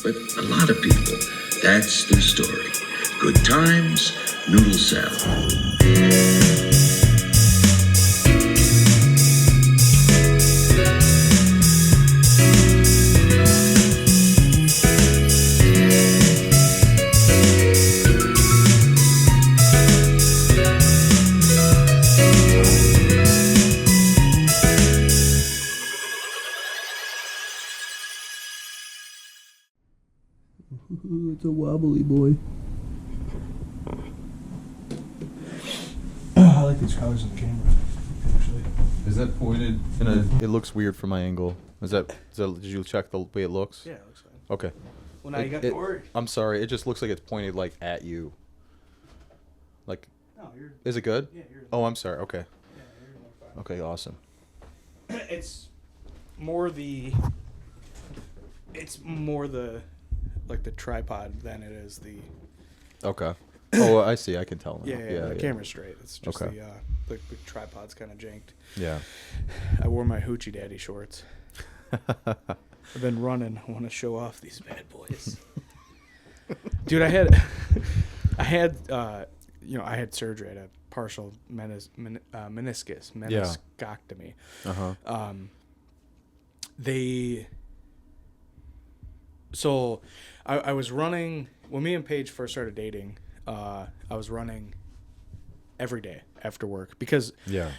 But a lot of people, that's their story. Good times, Noodle Salad. It's a wobbly boy. I like these colors in the camera, actually. Is that pointed? It looks weird from my angle. Did you check the way it looks? Yeah, it looks fine. Okay. Well, now you got to worry. I'm sorry. It just looks like it's pointed like at you. Like. No, you're. Is it good? Yeah, you're. Oh, I'm sorry. Okay. Yeah, you're fine. Okay, awesome. It's more the. It's more the, like the tripod than it is the. Okay. Oh, I see. I can tell now. Yeah, the camera's straight. It's just okay. The tripod's kind of janked. Yeah. I wore my Hoochie Daddy shorts. I've been running. I want to show off these bad boys. Dude, I had surgery. I had a partial meniscus, meniscectomy. Uh-huh. So I was running, when me and Paige first started dating, I was running every day after work because,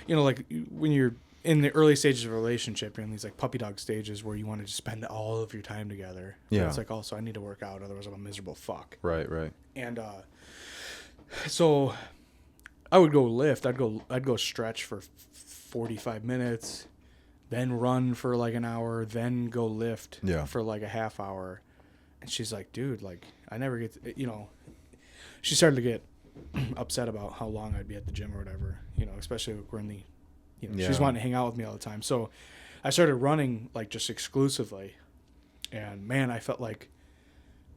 like when you're in the early stages of a relationship, you're in these like puppy dog stages where you want to just spend all of your time together. Yeah. But it's like, also I need to work out, otherwise I'm a miserable fuck. Right. And so I would go lift. I'd go stretch for 45 minutes, then run for like an hour, then go lift for like a half hour. And she's like, dude, like I never get to, she started to get upset about how long I'd be at the gym or whatever, especially if we're in the, she's wanting to hang out with me all the time. So I started running like just exclusively. And man, I felt like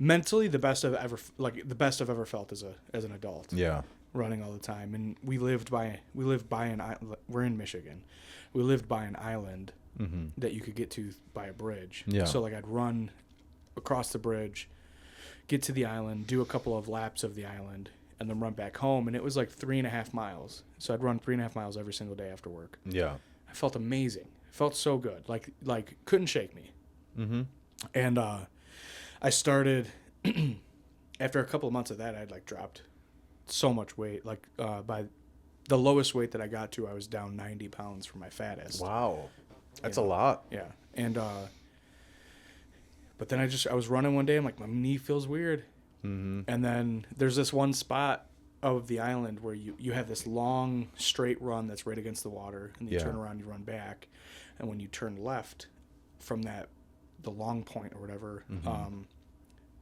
mentally the best I've ever felt as an adult. Yeah. Running all the time. And we lived by we're in Michigan. We lived by an island that you could get to by a bridge. Yeah. So like I'd run across the bridge, get to the island, do a couple of laps of the island, and then run back home. And it was like 3.5 miles. So I'd run 3.5 miles every single day after work. Yeah. I felt amazing. I felt so good. Like couldn't shake me. Mm-hmm. And I started after a couple of months of that, I'd like dropped so much weight. Like by the lowest weight that I got to, I was down 90 pounds from my fattest. Wow. That's a lot. Yeah. And but then I was running one day. I'm like, my knee feels weird. Mm-hmm. And then there's this one spot of the island where you have this long straight run that's right against the water, and you turn around, you run back, and when you turn left from the long point or whatever,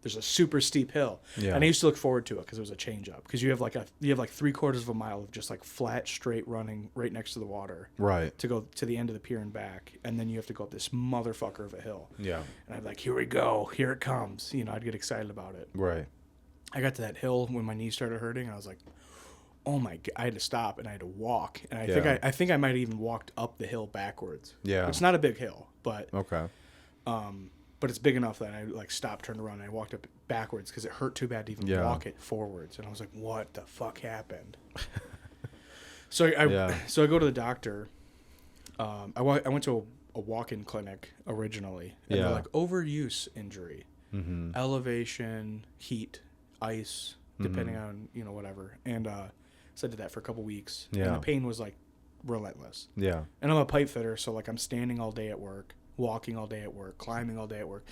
there's a super steep hill. Yeah. And I used to look forward to it because it was a change up. Because you have like 3/4 of a mile of just like flat, straight running right next to the water. Right. To go to the end of the pier and back. And then you have to go up this motherfucker of a hill. Yeah. And I'd be like, here we go. Here it comes. I'd get excited about it. Right. I got to that hill when my knee started hurting. And I was like, oh my God. I had to stop and I had to walk. And I think I might have even walked up the hill backwards. Yeah. It's not a big hill, but. Okay. But it's big enough that I like stopped, turned around, and I walked up backwards because it hurt too bad to even walk it forwards. And I was like, "What the fuck happened?" So I go to the doctor. I went to a walk-in clinic originally, and they're like overuse injury, elevation, heat, ice, depending on whatever. And so I did that for a couple weeks. Yeah. And the pain was like relentless. Yeah. And I'm a pipe fitter, so like I'm standing all day at work, walking all day at work, climbing all day at work,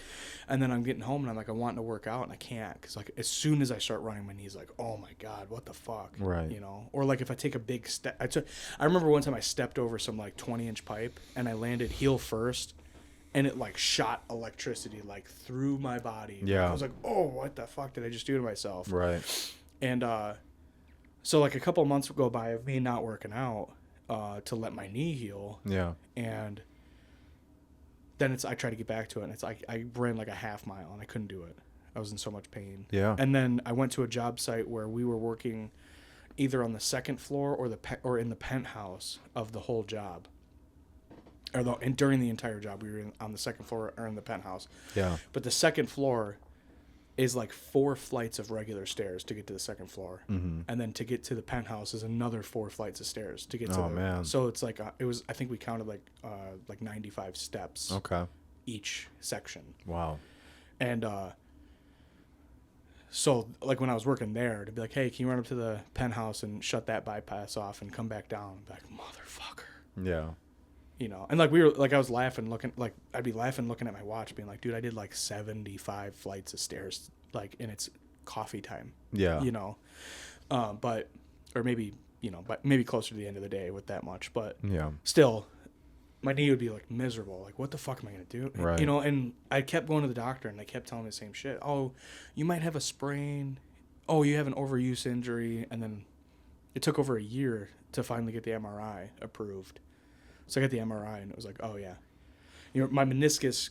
and then I'm getting home and I'm like, I want to work out and I can't because like as soon as I start running, my knee's like, oh my God, what the fuck, right? Or like if I take a big step, I remember one time I stepped over some like 20-inch pipe and I landed heel first, and it like shot electricity like through my body. Yeah, I was like, oh, what the fuck did I just do to myself? Right. And so like a couple of months go by of me not working out to let my knee heal. Yeah. And then I tried to get back to it, and it's like I ran like a half mile, and I couldn't do it. I was in so much pain. Yeah. And then I went to a job site where we were working either on the second floor or in the penthouse of the whole job. And during the entire job, we were on the second floor or in the penthouse. Yeah. But the second floor, is like 4 flights of regular stairs to get to the second floor, and then to get to the penthouse is another 4 flights of stairs to get to. Oh, man. So it's like it was. I think we counted like 95 steps. Okay. Each section. Wow. And so like when I was working there, to be like, hey, can you run up to the penthouse and shut that bypass off and come back down? I'd be like, motherfucker. Yeah. You know, and like we were like, I was laughing, I'd be laughing looking at my watch, being like, dude, I did like 75 flights of stairs, like, and it's coffee time. Yeah. You know, but maybe closer to the end of the day with that much, but Yeah. still, my knee would be like miserable. Like, what the fuck am I gonna do? Right. You know, and I kept going to the doctor, and they kept telling me the same shit. Oh, you might have a sprain. Oh, you have an overuse injury, and then it took over a year to finally get the MRI approved. So I got the MRI, and it was like, oh yeah, you know, my meniscus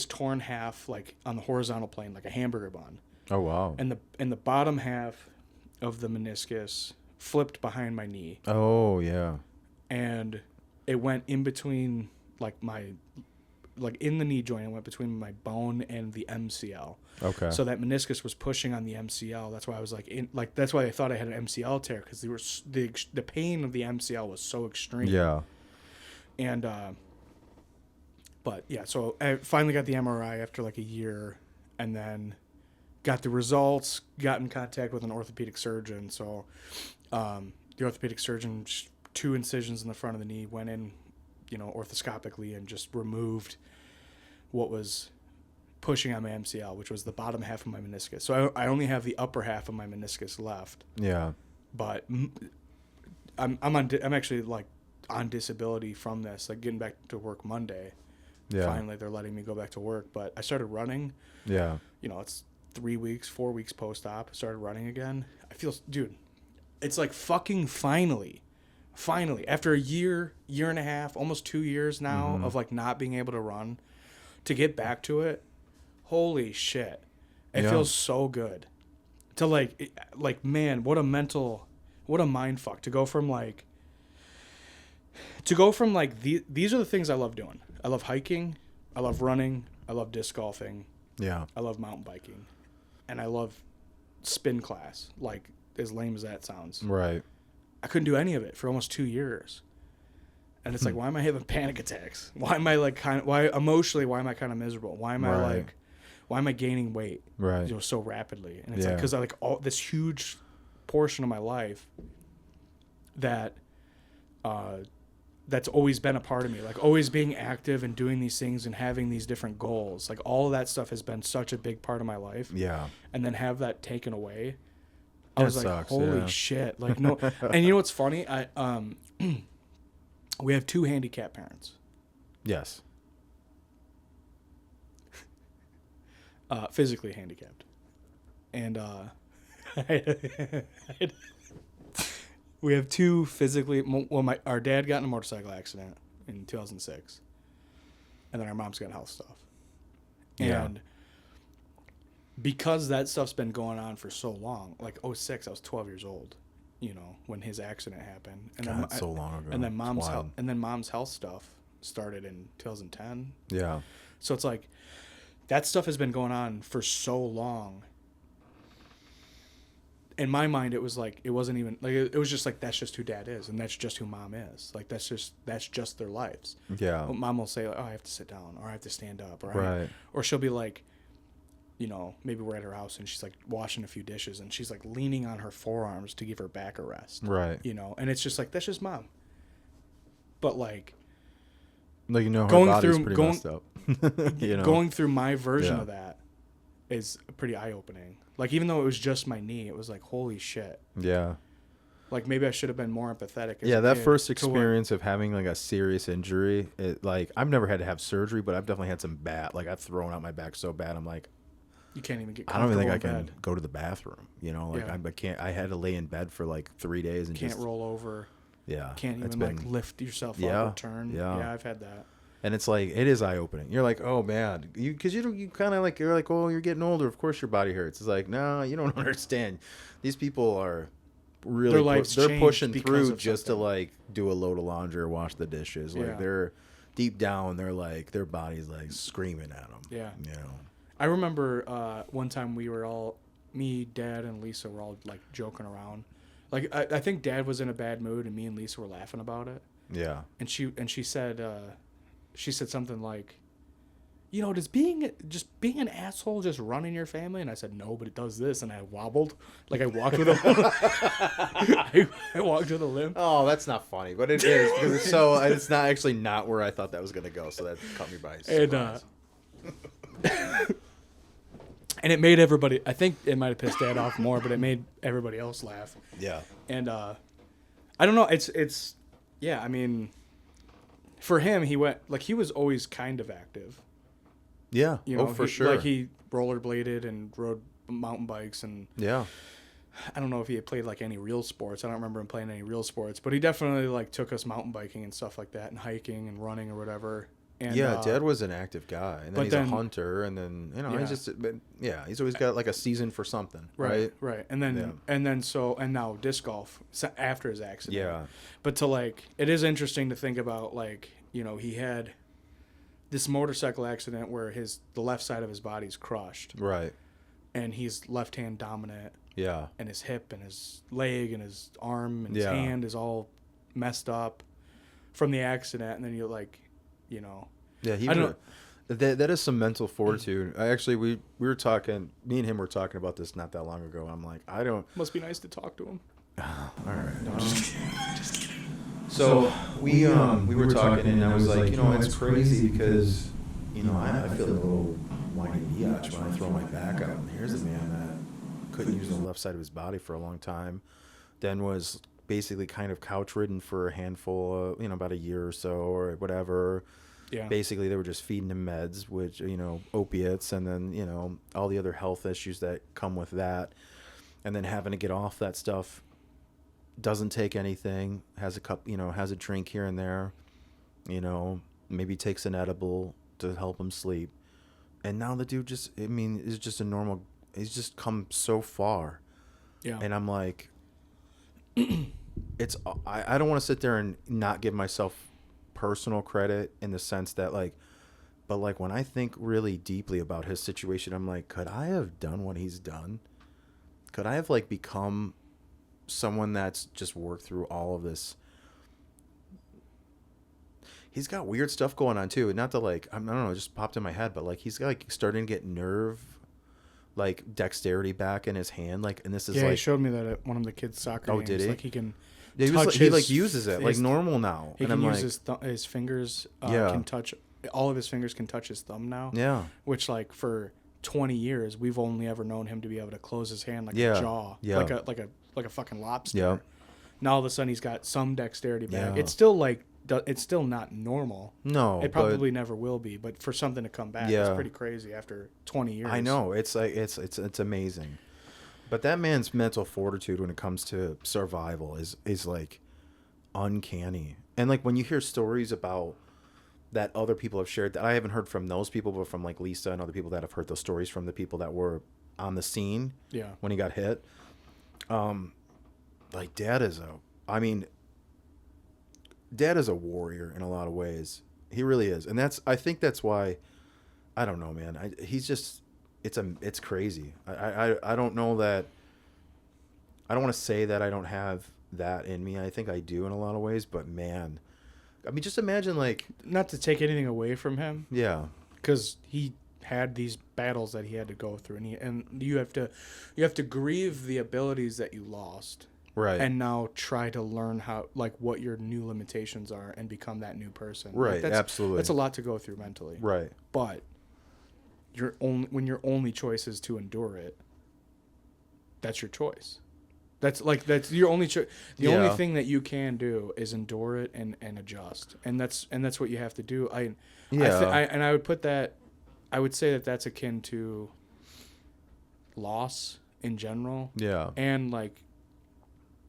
torn half, like on the horizontal plane, like a hamburger bun. Oh wow. And the bottom half of the meniscus flipped behind my knee. Oh yeah. And it went in between in the knee joint. It went between my bone and the MCL. Okay. So that meniscus was pushing on the MCL. That's why I was that's why I thought I had an MCL tear, because the pain of the MCL was so extreme. Yeah. And but yeah, so I finally got the MRI after like a year, and then got the results. Got in contact with an orthopedic surgeon. So the orthopedic surgeon, 2 incisions in the front of the knee, went in, you know, orthoscopically, and just removed what was pushing on my MCL, which was the bottom half of my meniscus. So I only have the upper half of my meniscus left. Yeah. But I'm actually like on disability from this, like getting back to work Monday. Yeah. Finally, they're letting me go back to work. But I started running. Yeah. You know, it's 4 weeks post-op. I started running again. I feel, dude, it's like fucking finally, after a year and a half, almost 2 years now of like not being able to run, to get back to it. Holy shit. It feels so good to like, man, what a mind fuck to go from these are the things I love doing. I love hiking. I love running. I love disc golfing. Yeah. I love mountain biking, and I love spin class. Like, as lame as that sounds. Right. I couldn't do any of it for almost 2 years. And it's like, why am I having panic attacks? Why am I why am I kind of miserable? Why am I gaining weight? Right. You know, so rapidly? And it's like, because I like all this huge portion of my life that, that's always been a part of me, like always being active and doing these things and having these different goals. Like all of that stuff has been such a big part of my life. Yeah. And then have that taken away. I was like, sucks, holy shit. Like, no. And you know what's funny? We have 2 handicapped parents. Yes. Physically handicapped. And we have 2 physically. Well, our dad got in a motorcycle accident in 2006, and then our mom's got health stuff. And because that stuff's been going on for so long, like 2006, I was 12 years old, you know, when his accident happened. And God, so long ago. And then mom's health stuff started in 2010. Yeah. So it's like that stuff has been going on for so long. In my mind, it was like, it wasn't even like, it was just like, that's just who dad is, and that's just who mom is. Like, that's just their lives. Yeah. But mom will say, like, oh, I have to sit down, or I have to stand up, or right. Or she'll be like, you know, maybe we're at her house and she's like washing a few dishes, and she's like leaning on her forearms to give her back a rest. Right. You know, and it's just like, that's just mom. But like, you know, her body's pretty messed up. You know? Going through my version of that is pretty eye-opening. Like, even though it was just my knee, it was like, holy shit. Yeah. Like, maybe I should have been more empathetic. Yeah, that first experience of having like a serious injury, like, I've never had to have surgery, but I've definitely had some bad, like, I've thrown out my back so bad, I'm like, you can't even get I don't even think I comfortable in can bed. go to the bathroom, you know, like, I had to lay in bed for like 3 days and can't roll over. Yeah. Can't even like lift yourself up or turn. Yeah, I've had that. And it's like, it is eye-opening. You're like, oh man, because you kind of like, you're like, oh, you're getting older, of course your body hurts. It's like, no, you don't understand. These people are really they're pushing through just to like do a load of laundry or wash the dishes. Like, they're deep down, they're like, their body's like screaming at them. Yeah. You know. I remember one time we were all, me, Dad, and Lisa were all like joking around. Like I think Dad was in a bad mood, and me and Lisa were laughing about it. Yeah. And she said something like, you know, does being an asshole just run in your family? And I said, no, but it does this. And I wobbled. Like I walked with a I walked with a limp. Oh, that's not funny, but it is because it's not actually not where I thought that was gonna go. So that caught me by surprise. And it made everybody, I think it might have pissed Dad off more, but it made everybody else laugh. Yeah. And I don't know, it's yeah, I mean, for him, he was always kind of active. Yeah. You know, for sure. Like he rollerbladed and rode mountain bikes, and yeah. I don't know if he had played like any real sports. I don't remember him playing any real sports, but he definitely like took us mountain biking and stuff like that, and hiking and running or whatever. And, yeah, Dad was an active guy, and then he's a hunter, and then he's always got like a season for something, right? Right, and then and now disc golf after his accident. Yeah, but to like, it is interesting to think about, like, you know, he had this motorcycle accident where the left side of his body's crushed, right, and he's left hand dominant. Yeah, and his hip and his leg and his arm and his hand is all messed up from the accident, and then you're like, you know, yeah, I don't know. That is some mental fortitude. We were talking, me and him were talking about this not that long ago. I'm like, must be nice to talk to him. All right, no, just kidding. So we were talking, and I was like, you know, it's crazy because, you know, I feel a little whiny biatch when I throw my back out. And here's a man that couldn't use the left side of his body for a long time, then was basically kind of couch ridden for a handful of, you know, about a year or so or whatever. Yeah. Basically, they were just feeding him meds, which, you know, opiates, and then, you know, all the other health issues that come with that, and then having to get off that stuff. Doesn't take anything, has a drink here and there, you know, maybe takes an edible to help him sleep. And now the dude is just a normal, he's just come so far. Yeah. And I'm like, I don't want to sit there and not give myself personal credit in the sense that but when I think really deeply about his situation, I'm like, could I have done what he's done? Could I have become someone that's just worked through all of this? He's got weird stuff going on too. Not to I don't know, it just popped in my head, but he's starting to get nerve, dexterity back in his hand. And this is he showed me that at one of the kids' soccer games. Did he? He can he uses it normal now. He can use his fingers can touch, all of his fingers can touch his thumb now. Yeah. Which for 20 years we've only ever known him to be able to close his hand a jaw. Yeah. Like a fucking lobster. Yeah. Now all of a sudden he's got some dexterity back. Yeah. It's still it's still not normal. No. It probably never will be, but for something to come back is pretty crazy after 20 years. I know. It's it's amazing. But that man's mental fortitude when it comes to survival is uncanny. And when you hear stories about that other people have shared, that I haven't heard from those people, but from Lisa and other people that have heard those stories from the people that were on the scene when he got hit. Dad is a warrior in a lot of ways. He really is. And I think that's why, I don't know, man. It's crazy. I don't know that, I don't want to say that I don't have that in me. I think I do in a lot of ways, but man, just imagine not to take anything away from him. Yeah. Because he had these battles that he had to go through, and you have to grieve the abilities that you lost. Right. And now try to learn how, what your new limitations are and become that new person. Right. Absolutely. That's a lot to go through mentally. Right. But when your only choice is to endure it, that's your choice. That's your only choice. The only thing that you can do is endure it and adjust. And that's what you have to do. I would say that that's akin to loss in general. Yeah. And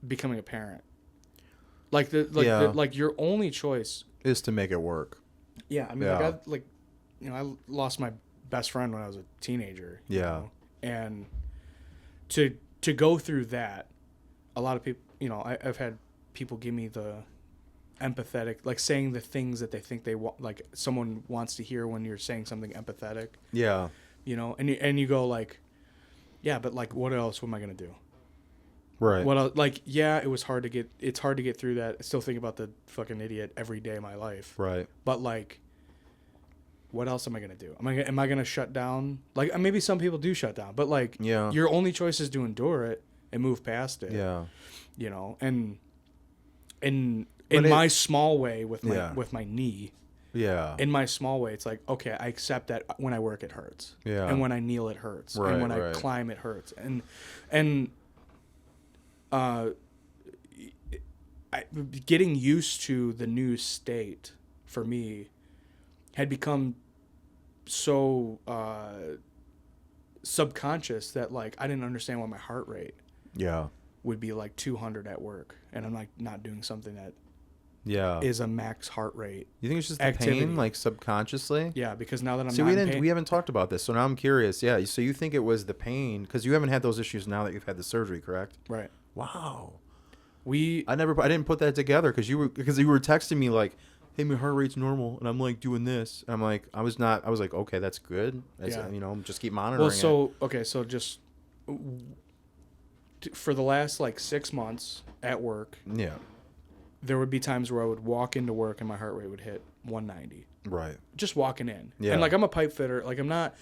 becoming a parent. Your only choice is to make it work. Yeah, I mean, I lost my best friend when I was a teenager. Yeah. Know? And to go through that, a lot of people, I've had people give me the empathetic, saying the things that they think they want, someone wants to hear when you're saying something empathetic. Yeah. you know, and you go like, yeah, but like, what else am I going to do? Right. What else, like, yeah, it's hard to get through that. I still think about the fucking idiot every day of my life. Right. But like, what else am I going to do? Am I going to shut down? Like, maybe some people do shut down, but like, your only choice is to endure it and move past it. Yeah. You know, and in my small way with my knee. Yeah. In my small way, it's like, okay, I accept that when I work, it hurts. Yeah. And when I kneel, it hurts. Right, and when I climb, it hurts. And getting used to the new state for me had become so subconscious that like I didn't understand why my heart rate would be like 200 at work, and I'm like not doing something that is a max heart rate. You think it's just the pain, like subconsciously? Yeah, because now that I'm not in pain, we haven't talked about this, so now I'm curious. Yeah, so you think it was the pain because you haven't had those issues now that you've had the surgery, correct? Right. Wow. I didn't put that together because you were texting me like, hey, my heart rate's normal, and I'm like doing this, and I'm like, I was like, okay, that's good. You know, just keep monitoring. Well, so just for the last like 6 months at work, there would be times where I would walk into work and my heart rate would hit 190. Right. Just walking in. Yeah. And like I'm a pipe fitter, like I'm not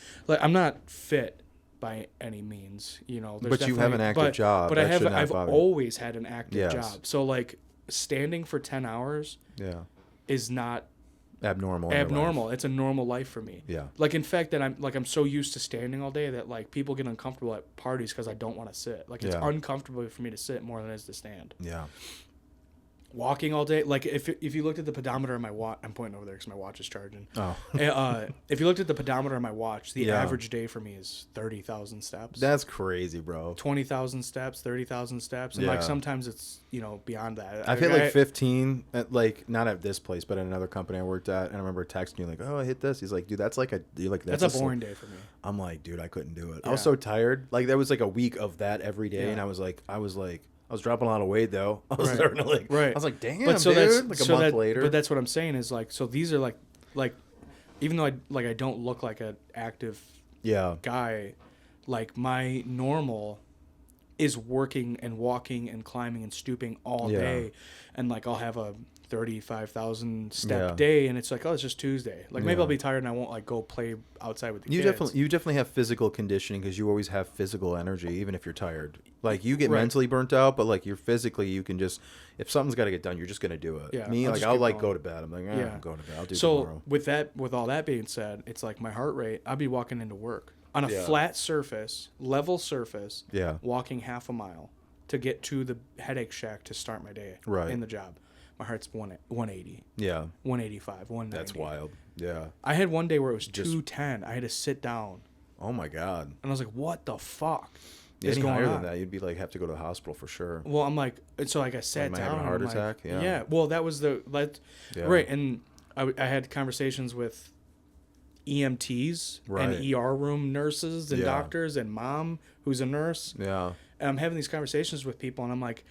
fit by any means, you know. But you have an active job. But I've always had an active job. So like standing for 10 hours is not abnormal. It's a normal life for me. Yeah. Like in fact that I'm so used to standing all day that like people get uncomfortable at parties because I don't want to sit. Like it's uncomfortable for me to sit more than it is to stand. Yeah. Walking all day, like if you looked at the pedometer of my watch, I'm pointing over there because my watch is charging. Oh. If you looked at the pedometer of my watch, the average day for me is 30,000 steps. That's crazy, bro. 20,000 steps, 30,000 steps, and like sometimes it's beyond that. I've hit like 15, at like not at this place, but at another company I worked at, and I remember texting you like, "Oh, I hit this." He's like, "Dude, that's a boring day for me." I'm like, "Dude, I couldn't do it. I was so tired. Like there was like a week of that every day, and I was dropping a lot of weight though. I was starting to I was like, damn, dude. Like a month later. But that's what I'm saying is like, so these are like, even though I don't look like an active guy, like my normal is working and walking and climbing and stooping all day, and like I'll have a 35,000 step day, and it's like, oh, it's just Tuesday. Like maybe I'll be tired and I won't like go play outside with the kids. You definitely have physical conditioning because you always have physical energy even if you're tired. Like you get mentally burnt out, but like you're physically, you can just, if something's got to get done, you're just gonna do it. Yeah, Me, I'll like go to bed. I'm like, I'm going to bed. I'll do tomorrow. So with all that being said, it's like my heart rate. I'll be walking into work on a flat surface, level surface, walking half a mile to get to the headache shack to start my day in the job. My heart's 180. Yeah. 185, 190. That's wild. Yeah. I had one day where it was 210. I had to sit down. Oh my God. And I was like, what the fuck? Any higher than that, you'd be like, have to go to the hospital for sure. Well, I'm like, so like I sat down. Having a heart attack? Like, yeah. Well, that was right. And I had conversations with EMTs and ER room nurses and doctors and mom who's a nurse. Yeah. And I'm having these conversations with people and I'm like,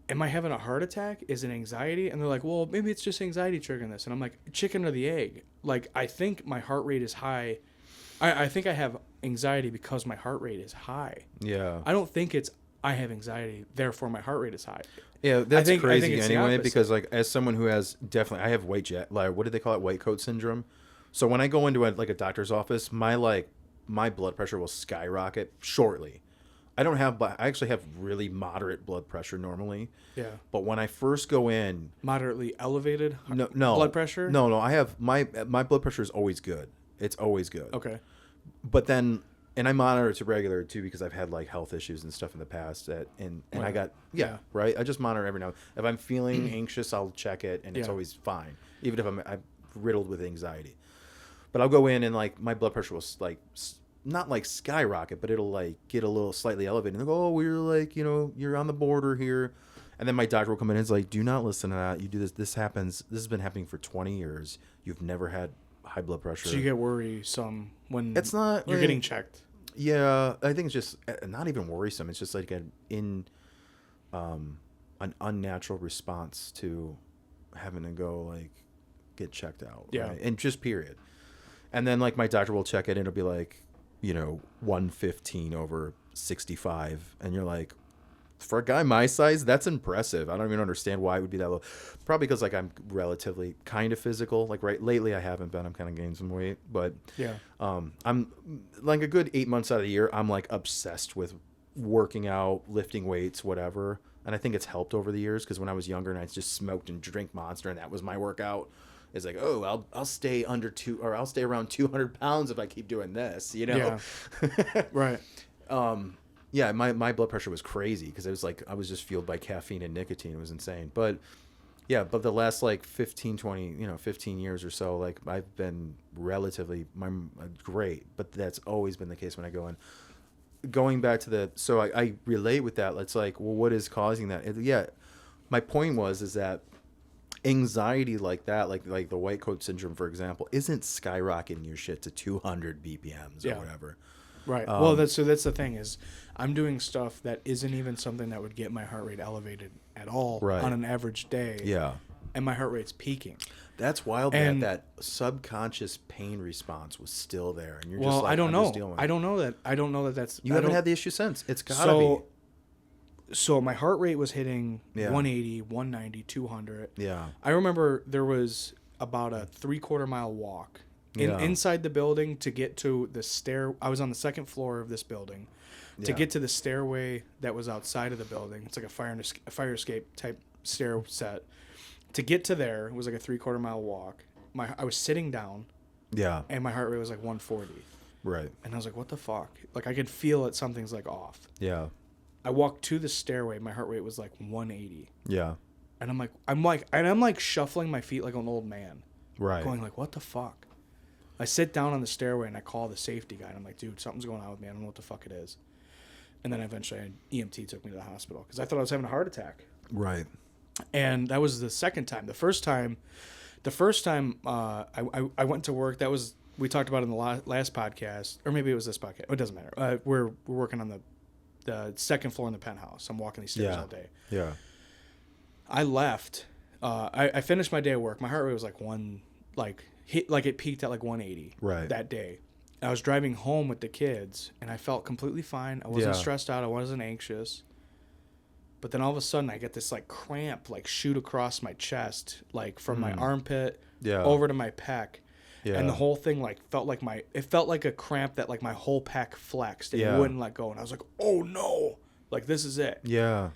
am I having a heart attack? Is it anxiety? And they're like, well, maybe it's just anxiety triggering this. And I'm like, chicken or the egg? Like, I think my heart rate is high. I think I have anxiety because my heart rate is high. Yeah. I don't think it's I have anxiety, therefore my heart rate is high. Yeah, that's crazy anyway, because like as someone who has I have what do they call it? White coat syndrome. So when I go into a doctor's office, my blood pressure will skyrocket shortly. I actually have really moderate blood pressure normally. Yeah. But when I first go in, moderately elevated blood pressure? No, I have my blood pressure is always good. It's always good. Okay. But then and I monitor it to regular too because I've had like health issues and stuff in the past I got right. I just monitor every now. If I'm feeling anxious, I'll check it and it's always fine, even if I'm riddled with anxiety. But I'll go in and like my blood pressure will like not like skyrocket, but it'll like get a little slightly elevated. And they'll go, oh, we're like, you're on the border here. And then my doctor will come in and it's like, do not listen to that. You do this. This happens. This has been happening for 20 years. You've never had high blood pressure. So you get worrisome when it's not you're getting checked. Yeah, I think it's just not even worrisome. It's just like an unnatural response to having to go like get checked out. Yeah, right? And just period. And then like my doctor will check it and it'll be like, 115 over 65, and you're like, for a guy my size, that's impressive. I don't even understand why it would be that low. Probably because like I'm relatively kind of physical. Like lately I haven't been. I'm kind of gaining some weight, but yeah, I'm like a good 8 months out of the year, I'm like obsessed with working out, lifting weights, whatever. And I think it's helped over the years, because when I was younger and I just smoked and drank Monster and that was my workout, it's like, oh, I'll stay I'll stay around 200 pounds if I keep doing this, Yeah. Right. Yeah, my blood pressure was crazy because it was like I was just fueled by caffeine and nicotine. It was insane. But yeah, but the last like 15 years or so, like I've been relatively great, but that's always been the case when I go in. Going back to so I relate with that. It's like, well, what is causing that? Yeah, my point is that anxiety like that, like the white coat syndrome, for example, isn't skyrocketing your shit to 200 BPMs or whatever. Right. Well, that's the thing is, I'm doing stuff that isn't even something that would get my heart rate elevated at all on an average day. Yeah. And my heart rate's peaking. That's wild. That subconscious pain response was still there, and you're just like, I don't know. Dealing with I don't know that that's. You haven't had the issue since. It's gotta be. So my heart rate was hitting 180, 190, 200. Yeah. I remember there was about a 3/4 mile walk inside the building to get to the stair. I was on the second floor of this building. To get to the stairway that was outside of the building. It's like a fire escape type stair set. To get to there, it was like a 3/4 mile walk. I was sitting down. Yeah. And my heart rate was like 140. Right. And I was like, what the fuck? Like I could feel it. Something's like off. Yeah. I walked to the stairway. My heart rate was like 180. Yeah. And I'm like shuffling my feet like an old man. Right. Going like, what the fuck? I sit down on the stairway and I call the safety guy. And I'm like, dude, something's going on with me. I don't know what the fuck it is. And then eventually an EMT took me to the hospital because I thought I was having a heart attack. Right. And that was the second time. The first time I went to work, we talked about it in the last podcast, or maybe it was this podcast. It doesn't matter. We're working on the second floor in the penthouse. I'm walking these stairs all day. Yeah. I left. I finished my day of work. My heart rate was it peaked at like 180 that day. I was driving home with the kids, and I felt completely fine. I wasn't stressed out. I wasn't anxious. But then all of a sudden, I get this like cramp, like shoot across my chest, like from my armpit over to my pec. Yeah. And the whole thing like felt like a cramp that like my whole pec flexed and it wouldn't let go. And I was like, oh no, like this is it. Yeah.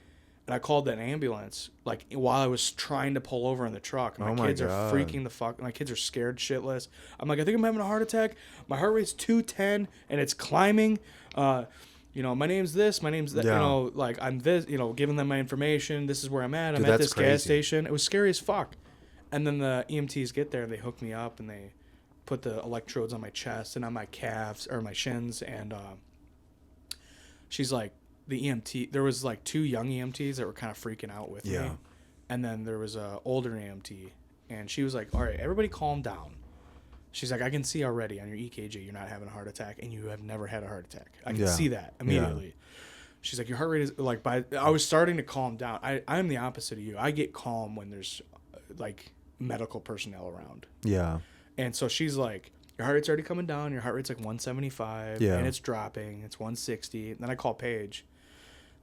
And I called an ambulance like while I was trying to pull over in the truck. My kids are freaking the fuck. My kids are scared shitless. I'm like, I think I'm having a heart attack. My heart rate's 210 and it's climbing. My name's this, my name's that, like I'm this, giving them my information. This is where I'm at. I'm at this gas station. It was scary as fuck. And then the EMTs get there and they hook me up and they put the electrodes on my chest and on my calves or my shins. And she's like, the EMT, there was like 2 young EMTs that were kind of freaking out with me. And then there was a older EMT and she was like, all right, everybody calm down. She's like, I can see already on your EKG you're not having a heart attack and you have never had a heart attack. I can see that immediately. Yeah. She's like, your heart rate is like I was starting to calm down. I'm the opposite of you. I get calm when there's like medical personnel around. Yeah. And so she's like, your heart rate's already coming down. Your heart rate's like 175 and it's dropping. It's 160. And then I call Paige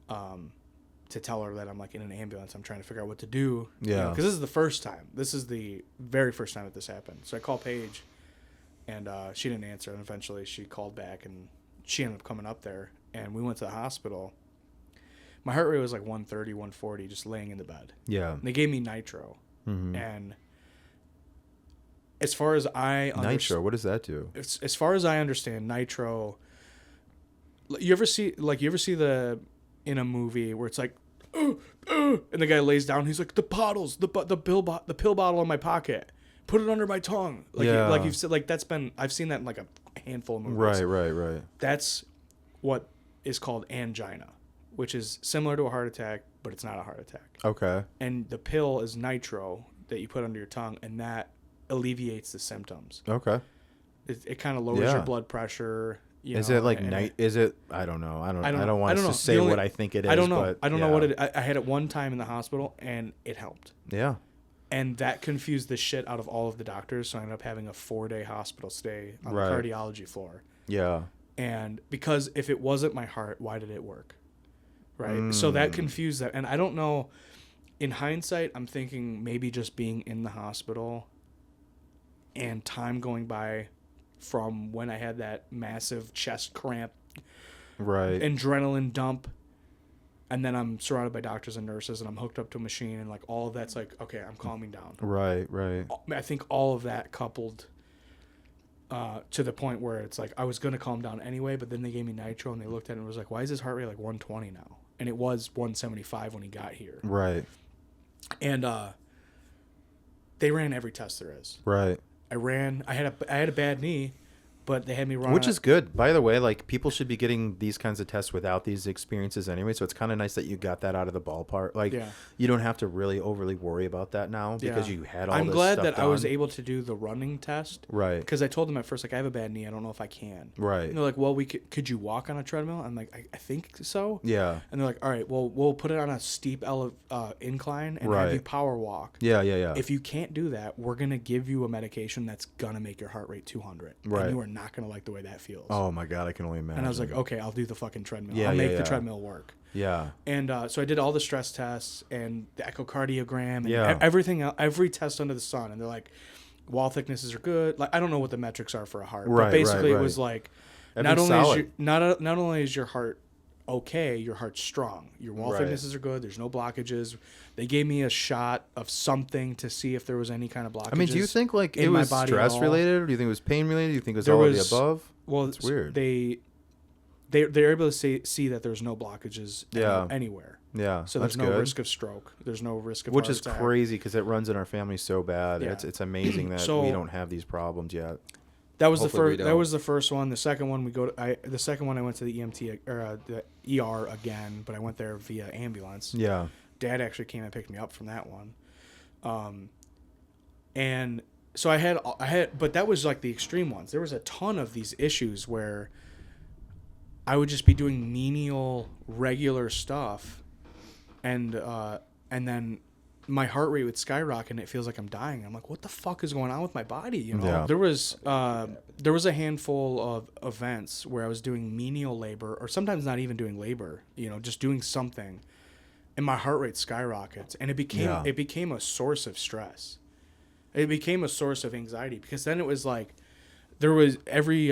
to tell her that I'm like in an ambulance. I'm trying to figure out what to do. Yeah. Because this is the first time. This is the very first time that this happened. So I call Paige. And she didn't answer, and eventually she called back, and she ended up coming up there, and we went to the hospital. My heart rate was like 130, 140, just laying in the bed. Yeah. And they gave me nitro. Mm-hmm. And as far as I understand... Nitro, what does that do? As far as I understand, nitro... You ever see in a movie where it's like, and the guy lays down, he's like, the bottles, the pill bottle in my pocket. Put it under my tongue. Like you've said, like I've seen that in like a handful of movies. Right. That's what is called angina, which is similar to a heart attack, but it's not a heart attack. Okay. And the pill is nitro that you put under your tongue, and that alleviates the symptoms. Okay. It kind of lowers your blood pressure. Is it like night? Is it? I don't know. I don't want to say what I think it is. I don't know. But, I don't know what it. I had it one time in the hospital, and it helped. Yeah. And that confused the shit out of all of the doctors, so I ended up having a 4-day hospital stay on the cardiology floor. Yeah. And because if it wasn't my heart, why did it work? Right. So that confused that. And I don't know, in hindsight, I'm thinking maybe just being in the hospital and time going by from when I had that massive chest cramp, right, adrenaline dump, and then I'm surrounded by doctors and nurses, and I'm hooked up to a machine, and like all of that's like, okay, I'm calming down. Right. I think all of that coupled to the point where it's like I was gonna calm down anyway, but then they gave me nitro, and they looked at it and was like, why is his heart rate like 120 now? And it was 175 when he got here. Right. And they ran every test there is. Right. I had a bad knee, but they had me run. Which is good. By the way, like, people should be getting these kinds of tests without these experiences anyway. So it's kind of nice that you got that out of the ballpark. Like, you don't have to really overly worry about that now because you had all this stuff. I'm glad that I was able to do the running test. Right. Because I told them at first, like, I have a bad knee. I don't know if I can. Right. And they're like, well, could you walk on a treadmill? I'm like, I think so. Yeah. And they're like, all right, well, we'll put it on a steep incline and have you power walk. Yeah. If you can't do that, we're going to give you a medication that's going to make your heart rate 200. Right. And you are not going to like the way that feels. Oh my God, I can only imagine. And I was like, okay, I'll do the fucking treadmill. I'll make the treadmill work. Yeah. And so I did all the stress tests and the echocardiogram and everything else, every test under the sun. And they're like, wall thicknesses are good. Like, I don't know what the metrics are for a heart, but basically it was like, not only is your heart okay, your heart's strong. Your wall thicknesses are good. There's no blockages. They gave me a shot of something to see if there was any kind of blockages. I mean, do you think like it was stress related? Or do you think it was pain related? Do you think it was all of the above? Well, it's weird. They're able to see that there's no blockages anywhere. Yeah. So there's no risk of stroke. There's no risk of which heart is attack. crazy because it runs in our family so bad. Yeah. It's amazing that we don't have these problems yet. That was the first. That was the first one. The second one the second one I went to the EMT or the ER again, but I went there via ambulance. Yeah. Dad actually came and picked me up from that one. And so I had, but that was like the extreme ones. There was a ton of these issues where I would just be doing menial, regular stuff, and then my heart rate would skyrocket and it feels like I'm dying. I'm like, what the fuck is going on with my body? You know, there was a handful of events where I was doing menial labor, or sometimes not even doing labor, you know, just doing something, and my heart rate skyrockets, and it became a source of stress. It became a source of anxiety because then it was like there was every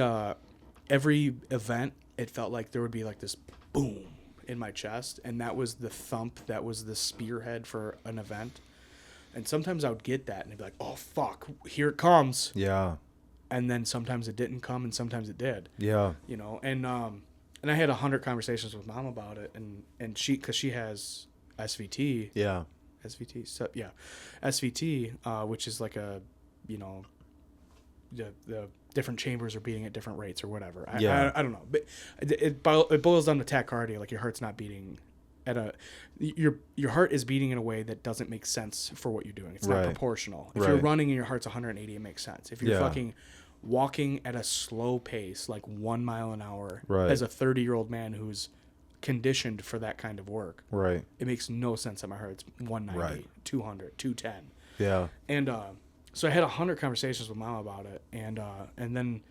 event, it felt like there would be like this boom in my chest, and that was the thump, that was the spearhead for an event. And sometimes I would get that and I'd be like, oh fuck, here it comes. Yeah. And then sometimes it didn't come and sometimes it did. Yeah. You know, and I had 100 conversations with Mom about it, and she, because she has SVT. Yeah. SVT. So, yeah. SVT, which is like a, you know, the different chambers are beating at different rates or whatever. I don't know. But it boils down to tachycardia. Like your heart's not beating at your heart is beating in a way that doesn't make sense for what you're doing. It's not proportional. If you're running and your heart's 180, it makes sense. If you're fucking walking at a slow pace, like 1 mile an hour, as a 30-year-old man who's conditioned for that kind of work, it makes no sense that my heart's 190, 200, 210. Yeah. And so I had 100 conversations with Mom about it, and then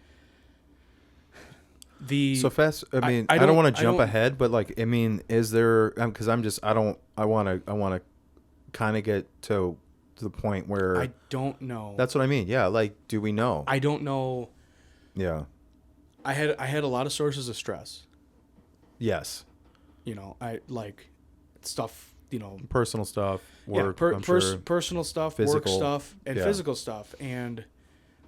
so fast. I mean, I don't want to jump ahead, but like, I mean, is there? Because I want to kind of get to the point where I don't know. That's what I mean. Yeah. Like, do we know? I don't know. Yeah. I had a lot of sources of stress. Yes. You know, I like stuff. You know, personal stuff, work, personal stuff, physical, work stuff, and physical stuff. And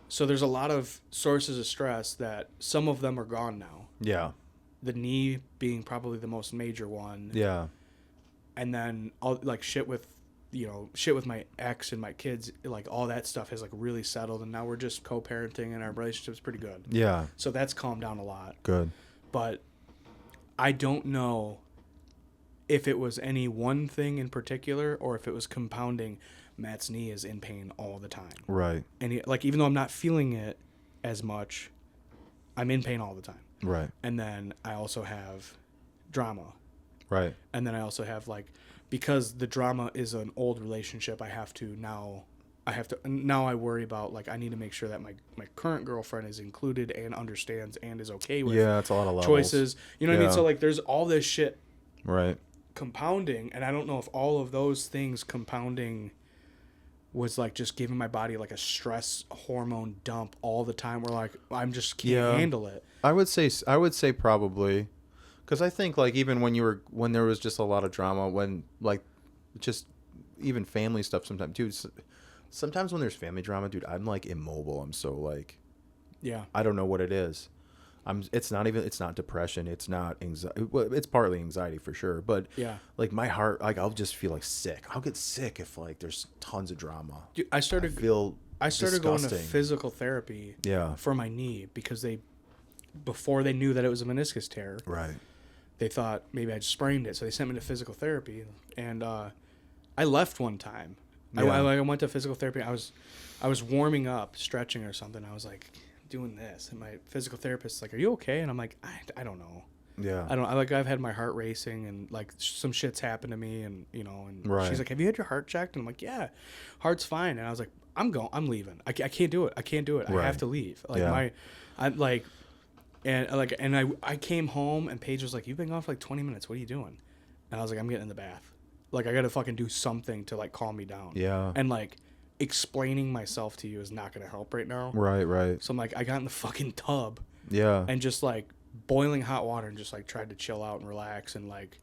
so there's a lot of sources of stress that some of them are gone now. Yeah. The knee being probably the most major one. Yeah. And then all like shit with my ex and my kids, like all that stuff has like really settled, and now we're just co-parenting and our relationship's pretty good. Yeah. So that's calmed down a lot. Good. But I don't know if it was any one thing in particular or if it was compounding. Matt's knee is in pain all the time. Right. And even though I'm not feeling it as much, I'm in pain all the time. Right. And then I also have drama. Right. And then I also have because the drama is an old relationship, I now I worry about, like, I need to make sure that my current girlfriend is included and understands and is okay with it's a lot of levels. choices. You know what I mean? So, like, there's all this shit right compounding, and I don't know if all of those things compounding was, like, just giving my body, like, a stress hormone dump all the time where, like, I'm just can't handle it. I would say probably, because I think, like, even when there was just a lot of drama, when, like, just even family stuff sometimes, dude. Sometimes when there's family drama, dude, I'm, like, immobile. I'm so, like, I don't know what it is. It's not depression. It's not anxiety. Well, it's partly anxiety for sure. But like my heart, like I'll just feel like sick. I'll get sick if like there's tons of drama. Dude, I started going to physical therapy for my knee because before they knew that it was a meniscus tear. Right. They thought maybe I sprained it. So they sent me to physical therapy, and I left one time. Yeah. I went to physical therapy. I was warming up, stretching or something. I was like doing this, and my physical therapist's like, "Are you okay?" And I'm like, I don't know. Yeah. I've had my heart racing, and like some shit's happened to me, and you know, and she's like, "Have you had your heart checked?" And I'm like, "Yeah, heart's fine." And I was like, I'm leaving. I can't do it. Right. I have to leave. Like I came home, and Paige was like, "You've been gone for like 20 minutes. What are you doing?" And I was like, "I'm getting in the bath. Like I got to fucking do something to like calm me down." Yeah. And like explaining myself to you is not going to help right now. Right. So I'm like, I got in the fucking tub. Yeah. And just like boiling hot water and just like tried to chill out and relax and like,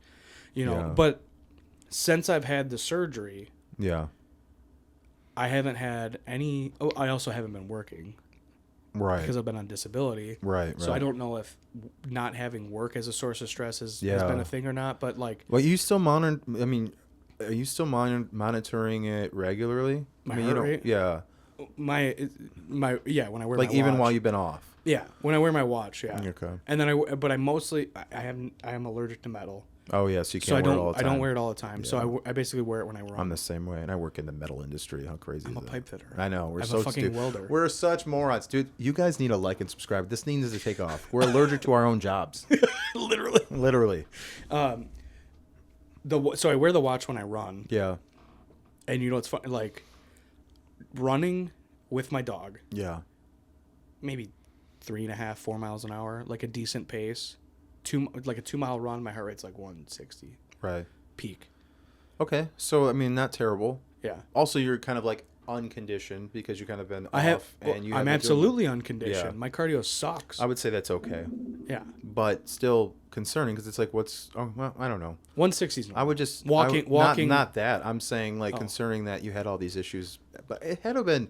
you know, but since I've had the surgery, I haven't had any. Oh, I also haven't been working. Right. Because I've been on disability. Right. So I don't know if not having work as a source of stress has been a thing or not, but like. Well, you still monitor. I mean, are you still monitoring it regularly? My heart rate? Yeah. When I wear my watch. Like even while you've been off. Yeah, when I wear my watch, yeah. Okay. And then I am allergic to metal. Oh yeah, so you can't wear it all the time. I don't wear it all the time. Yeah. So I basically wear it when I run. I'm the same way, and I work in the metal industry. How crazy is that? I'm a pipe fitter. I know. I'm a fucking welder. We're such morons, dude. You guys need to like and subscribe. This needs to take off. We're allergic to our own jobs. Literally. So I wear the watch when I run. Yeah. And you know it's fun, like running with my dog. Yeah. Maybe 3.5, 4 miles an hour, like a decent pace. Like a 2-mile run, my heart rate's like 160. Right. Peak. Okay, so I mean, not terrible. Yeah. Also, you're kind of like unconditioned because you kind of been I'm absolutely unconditioned. Yeah. My cardio sucks. I would say that's okay. Yeah. But still concerning because it's like I don't know. 160 is normal. I would just walking. Not that. I'm saying like concerning that you had all these issues, but it had to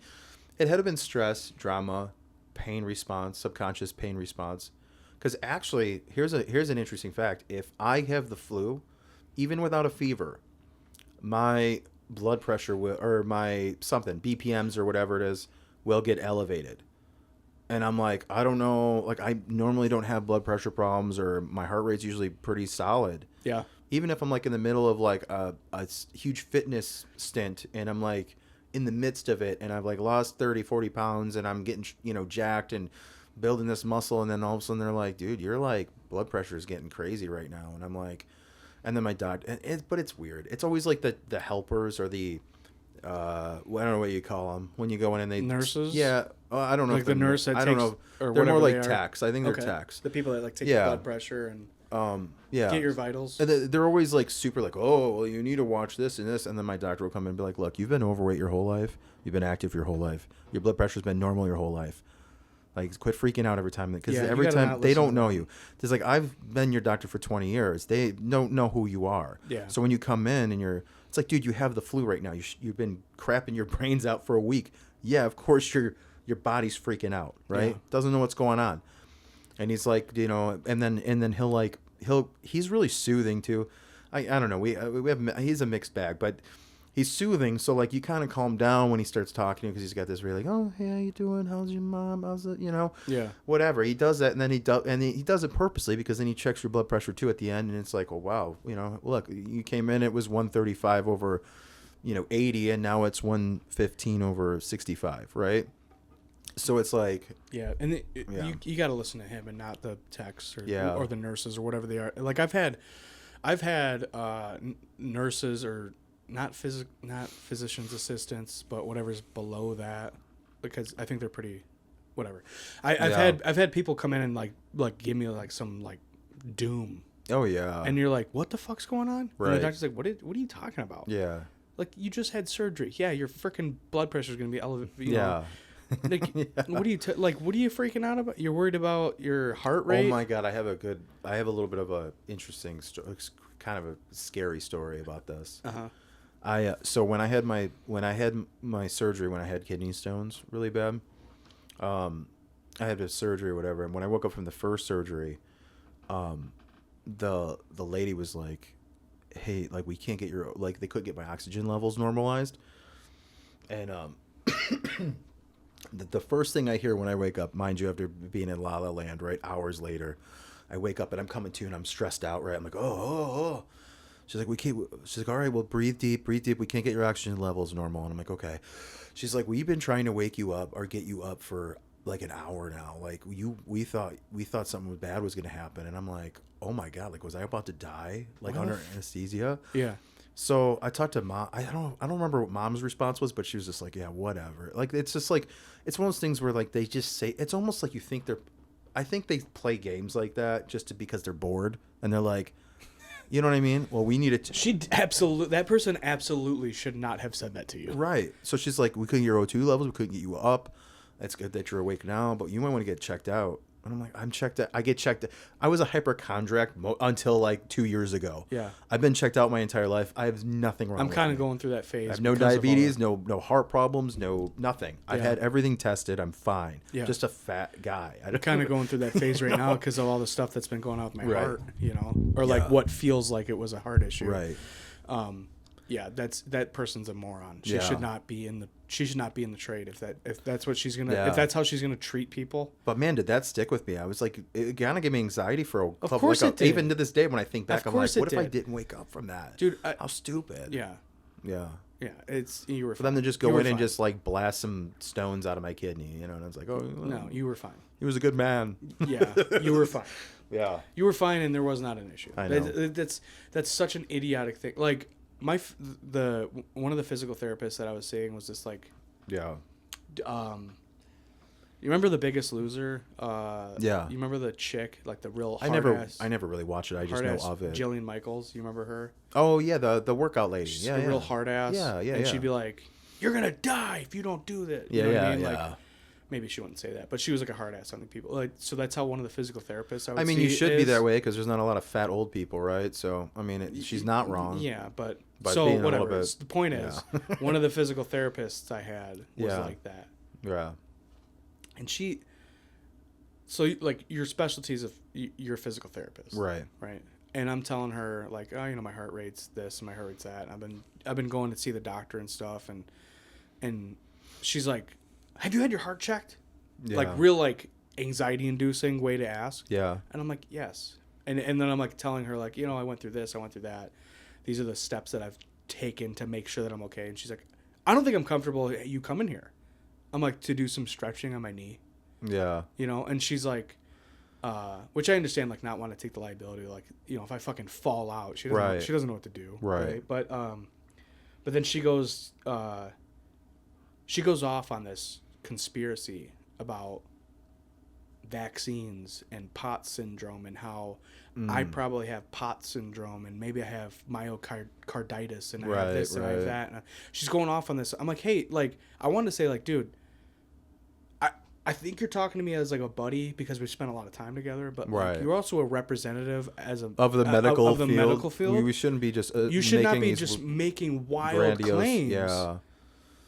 have been stress, drama, pain response, subconscious pain response. Because actually, here's an interesting fact. If I have the flu, even without a fever, my blood pressure or my BPMs or whatever it is will get elevated. And I'm like, I don't know, like I normally don't have blood pressure problems or my heart rate's usually pretty solid. Yeah. Even if I'm like in the middle of like a huge fitness stint and I'm like in the midst of it and I've like lost 30, 40 pounds and I'm getting, jacked and building this muscle, and then all of a sudden they're like, dude, your like blood pressure is getting crazy right now. And I'm like, and then my doctor, but it's weird. It's always like the helpers or the I don't know what you call them when you go in and they nurses. Yeah, I don't know. Like the nurse that I don't know. Or they're more like they techs. I think they're techs. The people that like take your blood pressure and get your vitals. And they're always like super like, oh, well, you need to watch this and this, and then my doctor will come in and be like, look, you've been overweight your whole life. You've been active your whole life. Your blood pressure's been normal your whole life. Like, quit freaking out every time because every time they don't know you. It's like I've been your doctor for 20 years. They don't know who you are. Yeah. So when you come in and it's like, dude, you have the flu right now. You've been crapping your brains out for a week. Yeah, of course your body's freaking out, right? Yeah. Doesn't know what's going on. And he's like, and then he's really soothing too. I don't know. He's a mixed bag, but he's soothing, so like you kind of calm down when he starts talking because he's got this really like, oh, hey, how you doing? How's your mom? How's it? Whatever. He does that, and then he does it purposely because then he checks your blood pressure too at the end, and it's like, oh wow, look, you came in, it was 135 over, 80, and now it's 115 over 65, right? So it's like, yeah, and you got to listen to him and not the techs or the nurses or whatever they are. Like I've had nurses or not physician's assistants, but whatever's below that, because I think they're pretty, whatever. I've had people come in and like give me like some like doom. Oh yeah. And you're like, what the fuck's going on? Right. And the doctor's like, what are you talking about? Yeah. Like, you just had surgery. Yeah, your freaking blood pressure is gonna be elevated. Yeah. Like, what are you what are you freaking out about? You're worried about your heart rate? Oh my god, I have a little bit of a interesting kind of a scary story about this. So when I had my surgery, when I had kidney stones really bad, I had a surgery or whatever, and when I woke up from the first surgery, the lady was like, hey, like, we can't get your, like, they couldn't get my oxygen levels normalized, and the first thing I hear when I wake up, mind you, after being in La La Land, right, hours later, I wake up and I'm coming to and I'm stressed out, right? I'm like, oh. She's like, she's like, all right, well, breathe deep. We can't get your oxygen levels normal. And I'm like, okay. She's like, we've been trying to wake you up or get you up for like an hour now. Like, we thought something bad was going to happen. And I'm like, oh my God, like, was I about to die? Like, under anesthesia? Yeah. So I talked to Mom. I don't remember what Mom's response was, but she was just like, yeah, whatever. Like, it's just like, it's one of those things where like they just say, it's almost like you think I think they play games like that just because they're bored and they're like, you know what I mean? Well, we need it. That person absolutely should not have said that to you. Right. So she's like, we couldn't get your O2 levels. We couldn't get you up. It's good that you're awake now, but you might want to get checked out. And I'm like, I'm checked out. I get checked. I was a hypochondriac until like 2 years ago. Yeah. I've been checked out my entire life. I have nothing wrong. I'm kind of going through that phase. I have no diabetes, no heart problems, no nothing. Yeah. I've had everything tested. I'm fine. Yeah. Just a fat guy. I'm kind of going through that phase right now because of all the stuff that's been going on with my heart, you know, or like what feels like it was a heart issue. Right. Yeah, that person's a moron. She should not be in the trade if that's what she's gonna if that's how she's gonna treat people. But man, did that stick with me? I was like, it kind of gave me anxiety for a couple. Of course it did. Even to this day, when I think back, I'm like, what if I didn't wake up from that? Dude, how stupid. Yeah. You were. For them to just go in and just like blast some stones out of my kidney, you know, and it's like, oh no, you were fine. He was a good man. Yeah, you were fine. Yeah, you were fine, and there was not an issue. I know. That's such an idiotic thing. Like one of the physical therapists that I was seeing was this like, you remember The Biggest Loser? Yeah. You remember the chick, like the real I never really watched it. I just know of it. Jillian Michaels, you remember her? Oh yeah, the workout lady. She's a real hard ass. Yeah. And she'd be like, "You're gonna die if you don't do that." You know what I mean? Like, maybe she wouldn't say that, but she was like a hard ass on the people. Like, so that's how one of the physical therapists I mean, you should be that way because there's not a lot of fat old people, right? So I mean, she's not wrong. Yeah, but so whatever. The point is, one of the physical therapists I had was like that. Yeah. And so like your specialties of you're a physical therapist, right? And I'm telling her like, oh, you know, my heart rate's this and my heart rate's that. And I've been going to see the doctor and stuff, and she's like, have you had your heart checked? Yeah. Like real like anxiety inducing way to ask. Yeah. And I'm like, yes. And then I'm like telling her like, you know, I went through this, I went through that. These are the steps that I've taken to make sure that I'm okay. And she's like, I don't think I'm comfortable you coming here. I'm like, to do some stretching on my knee. Yeah. You know, and she's like, which I understand, like, not want to take the liability. Like, you know, if I fucking fall out, she doesn't know what to do. Right. But then she goes off on this conspiracy about vaccines and POT syndrome and how I probably have POT syndrome and maybe I have myocarditis and I have this and I have that. And she's going off on this. I'm like, hey, like, I wanted to say, like, dude, I think you're talking to me as like a buddy because we spent a lot of time together, but like, you're also a representative of the medical field. We shouldn't be just you should not be just making wild claims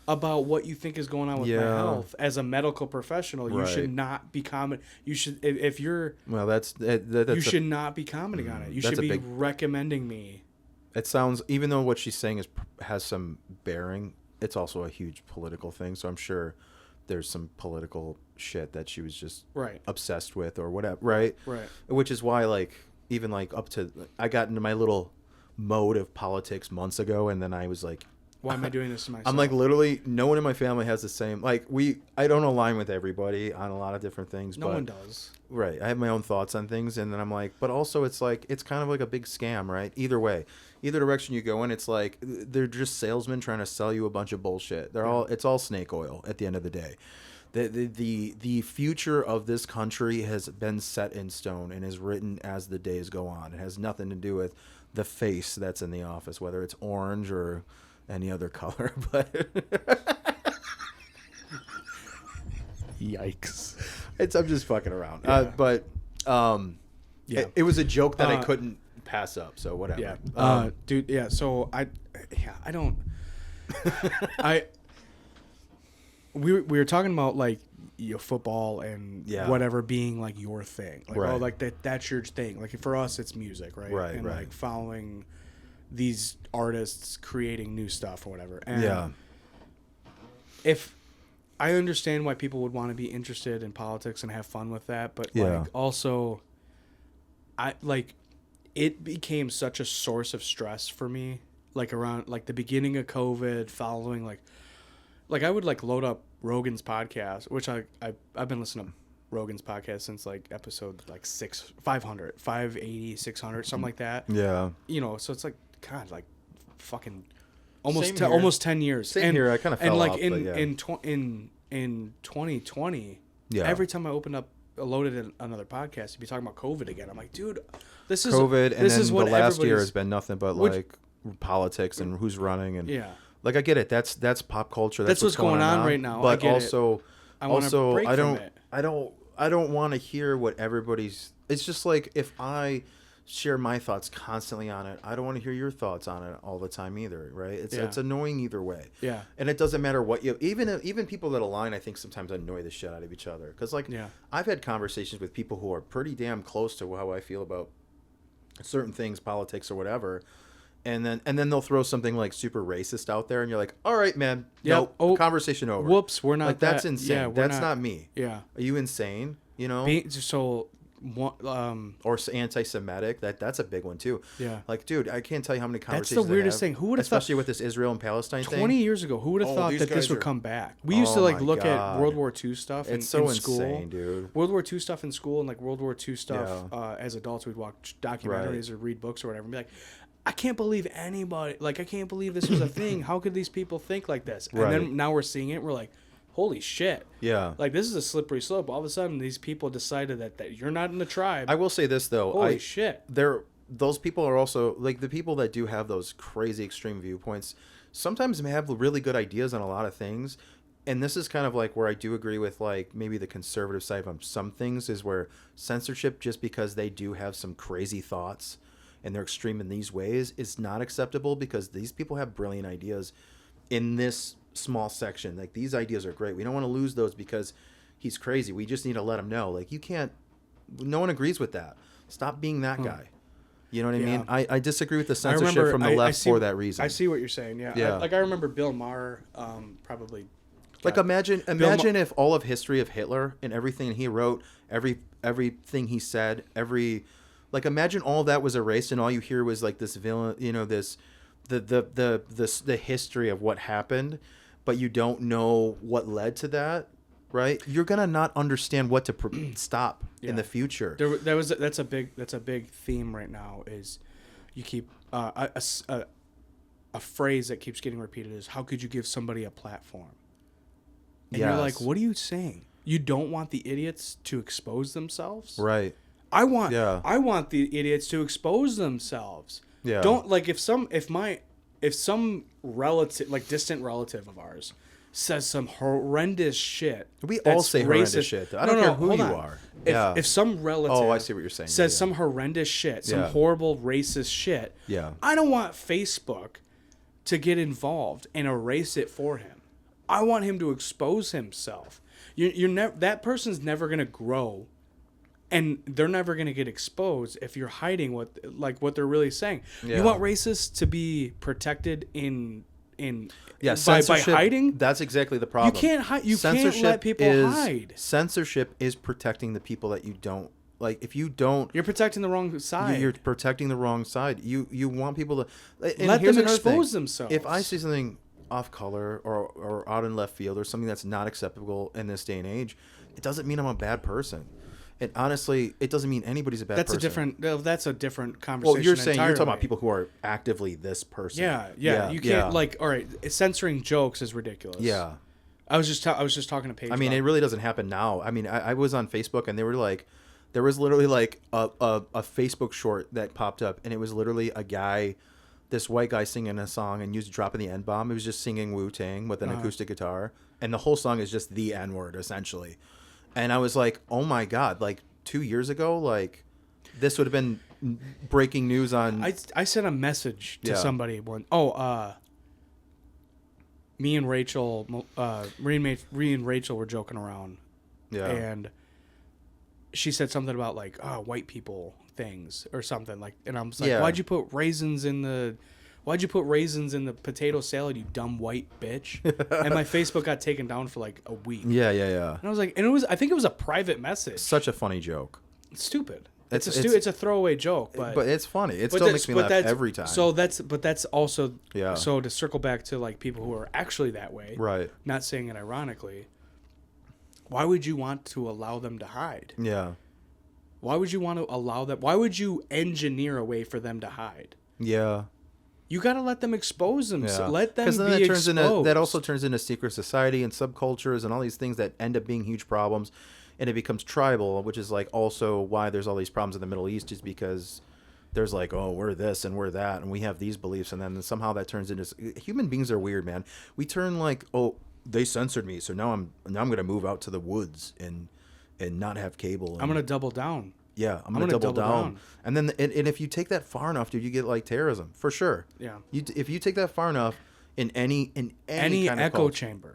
about what you think is going on with my health as a medical professional. You should not be commenting. You should if you're that's you should not be commenting on it. You should be recommending me. It sounds, even though what she's saying has some bearing, it's also a huge political thing. So I'm sure there's some political shit that she was just obsessed with or whatever, right? Which is why, like, even like up to, I got into my little mode of politics months ago, and then I was like Why am I doing this to myself? I'm like, literally, no one in my family has the same. Like, I don't align with everybody on a lot of different things. No one does. Right. I have my own thoughts on things, and then I'm like, but also it's like, it's kind of like a big scam, right? Either way, either direction you go in, it's like they're just salesmen trying to sell you a bunch of bullshit. It's all snake oil at the end of the day. The future of this country has been set in stone and is written as the days go on. It has nothing to do with the face that's in the office, whether it's orange or any other color. But yikes! I'm just fucking around. Yeah. It was a joke that I couldn't pass up. So whatever. Yeah. Dude. Yeah. So I don't. We were talking about like football and whatever being like your thing, like right. oh like that's your thing. Like for us, it's music, right? Right. And right. like following these artists creating new stuff or whatever. And if I understand why people would want to be interested in politics and have fun with that, but like also, it became such a source of stress for me. Like around like the beginning of COVID, following like I would like load up Rogan's podcast, which I've been listening to Rogan's podcast since like episode like 500, 580, 600, something like that. Yeah. You know, so it's like God, like fucking almost 10 years. Same here. I kind of fell off. And in 2020, yeah. Every time I loaded another podcast, you'd be talking about COVID again. I'm like, dude, this is COVID, and this then is what the last year has been nothing but like politics and who's running and like I get it. That's pop culture. That's what's going on right now. But also I don't want to hear what everybody's. It's just like if I share my thoughts constantly on it, I don't want to hear your thoughts on it all the time either, right? It's annoying either way. Yeah. And it doesn't matter what you even people that align, I think sometimes annoy the shit out of each other because like I've had conversations with people who are pretty damn close to how I feel about certain things, politics or whatever. And then they'll throw something like super racist out there, and you're like, "All right, man, conversation over." Whoops, we're not. Like that's insane. Yeah, that's not me. Yeah, are you insane? You know, or anti-Semitic. That's a big one too. Yeah, like, dude, I can't tell you how many conversations. That's the weirdest thing. Who would have especially with this Israel and Palestine 20 thing? 20 years ago, who would have thought that this would come back? We used to like look at World War II stuff in school. Insane, dude. World War II stuff in school and like World War II stuff as adults. We'd watch documentaries or read books or whatever, and be like, I can't believe I can't believe this was a thing. How could these people think like this? And then now we're seeing it. We're like, holy shit. Yeah. Like, this is a slippery slope. All of a sudden, these people decided that you're not in the tribe. I will say this, though. Holy shit. Those people are also, like, the people that do have those crazy extreme viewpoints sometimes have really good ideas on a lot of things. And this is kind of like where I do agree with, like, maybe the conservative side on some things is where censorship, just because they do have some crazy thoughts and they're extreme in these ways, is not acceptable because these people have brilliant ideas in this small section. Like, these ideas are great. We don't want to lose those because he's crazy. We just need to let him know. Like, you can't, no one agrees with that. Stop being that guy. You know what I mean? I disagree with the censorship from the left for that reason. I see what you're saying. Yeah. I remember Bill Maher probably. Like, imagine if all of history of Hitler and everything he wrote, everything he said, like, imagine all that was erased and all you hear was like this villain, you know, the history of what happened, but you don't know what led to that, right? You're gonna not understand what to stop in the future. That's a big theme right now. Is you keep a phrase that keeps getting repeated is, how could you give somebody a platform? And you're like, what are you saying? You don't want the idiots to expose themselves, right? I want the idiots to expose themselves. Yeah. Don't, like, if some relative, like distant relative of ours, says some horrendous shit. We all say horrendous shit. I don't care who you are. If some relative I see what you're saying. says some horrendous shit, some horrible racist shit, I don't want Facebook to get involved and erase it for him. I want him to expose himself. That person's never going to grow. And they're never going to get exposed if you're hiding what they're really saying. Yeah. You want racists to be protected by hiding? That's exactly the problem. You can't hide. You can't let people hide. Censorship is protecting the people that you don't like. If you don't, you're protecting the wrong side. You're protecting the wrong side. You want people to let them expose themselves. If I see something off color or out in left field or something that's not acceptable in this day and age, it doesn't mean I'm a bad person. And honestly, it doesn't mean anybody's a bad person. That's a different conversation. Well, you're talking about people who are actively this person. Yeah. You can't all right. Censoring jokes is ridiculous. Yeah. I was just talking to Paige. I mean, it really doesn't happen now. I mean, I was on Facebook and they were like, there was literally like a Facebook short that popped up, and it was literally a guy, this white guy singing a song and used dropping the N-bomb. It was just singing Wu-Tang with an acoustic guitar, and the whole song is just the N-word essentially. And I was like, oh my God, like 2 years ago, like this would have been breaking news on. I sent a message to somebody one. Me and Rachel were joking around. Yeah. And she said something about like, white people things or something like, and I was like, why'd you put raisins in the potato salad, you dumb white bitch? And my Facebook got taken down for like a week. Yeah. And I was like, I think it was a private message. Such a funny joke. It's stupid. It's a throwaway joke, but it's funny. It still makes me laugh every time. But that's also So to circle back to like people who are actually that way, right? Not saying it ironically. Why would you want to allow them to hide? Yeah. Why would you want to allow that? Why would you engineer a way for them to hide? Yeah. You got to let them expose themselves. Yeah. Let them be then exposed. That also turns into secret society and subcultures and all these things that end up being huge problems. And it becomes tribal, which is like also why there's all these problems in the Middle East, is because there's like, oh, we're this and we're that, and we have these beliefs, and then somehow that turns into human beings are weird, man. We turn like, oh, they censored me, so now I'm gonna move out to the woods and not have cable. I'm gonna double down. Yeah, I'm gonna double down. And then and if you take that far enough, dude, you get like terrorism for sure. Yeah. If you take that far enough in any kind of echo culture, chamber.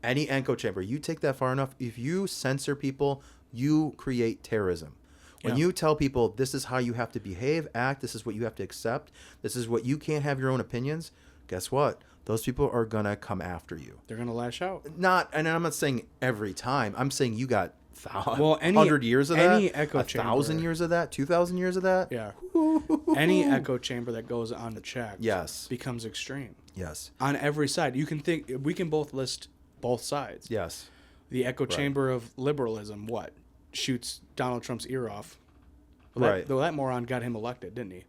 Any echo chamber, you take that far enough, if you censor people, you create terrorism. When you tell people this is how you have to behave, act, this is what you have to accept, this is what you can't have your own opinions, guess what? Those people are going to come after you. They're going to lash out. And I'm not saying every time. I'm saying you got 100 years of that, any echo chamber, 1,000 years of that, 2,000 years of that. Yeah. Any echo chamber that goes unchecked becomes extreme. Yes. On every side. We can both list both sides. Yes. The echo chamber of liberalism, shoots Donald Trump's ear off. That moron got him elected, didn't he?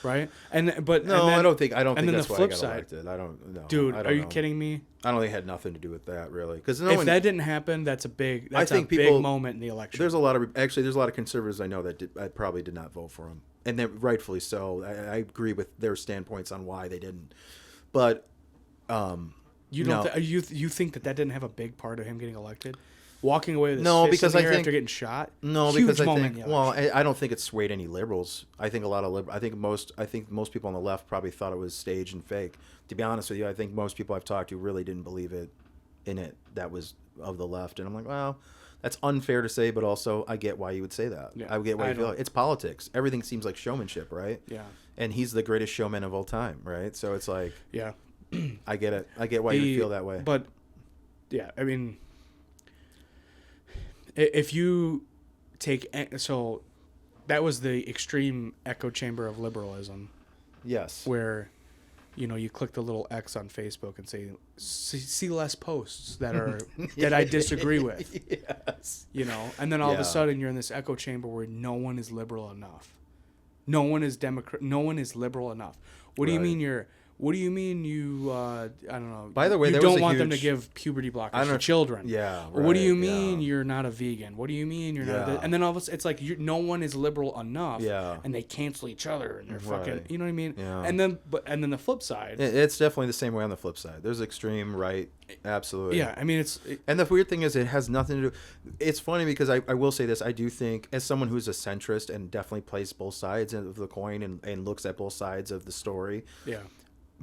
Right? I don't think that's why I got elected. I don't know. Dude, are you kidding me? I don't think it had nothing to do with that, really. Because if that didn't happen, that's a big moment in the election. There's a lot of conservatives I know that probably did not vote for him, and they're rightfully so. I agree with their standpoints on why they didn't. But you think that didn't have a big part of him getting elected? Walking away with his fist in the air after getting shot. No, because I don't think it swayed any liberals. I think I think most people on the left probably thought it was staged and fake. To be honest with you, I think most people I've talked to really didn't believe it. That was of the left, and I'm like, well, that's unfair to say, but also I get why you would say that. Yeah, I get why you feel like. It's politics. Everything seems like showmanship, right? Yeah. And he's the greatest showman of all time, right? So it's like, yeah, I get it. I get why you feel that way. But yeah, I mean, if you take that was the extreme echo chamber of liberalism. Yes. Where, you click the little X on Facebook and say, see less posts that are that I disagree with. Yes. And then all of a sudden you're in this echo chamber where no one is liberal enough. No one is No one is liberal enough. What do you mean you I don't know. By the way, you don't want them to give puberty blockers to children. Yeah. Right, what do you mean you're not a vegan? What do you mean you're not? And then all of a sudden it's like no one is liberal enough. Yeah. And they cancel each other and they're fucking. You know what I mean? Yeah. And then the flip side. It's definitely the same way on the flip side. There's extreme right. Absolutely. Yeah. I mean and the weird thing is it has nothing to do. It's funny because I will say this. I do think as someone who's a centrist and definitely plays both sides of the coin and looks at both sides of the story. Yeah.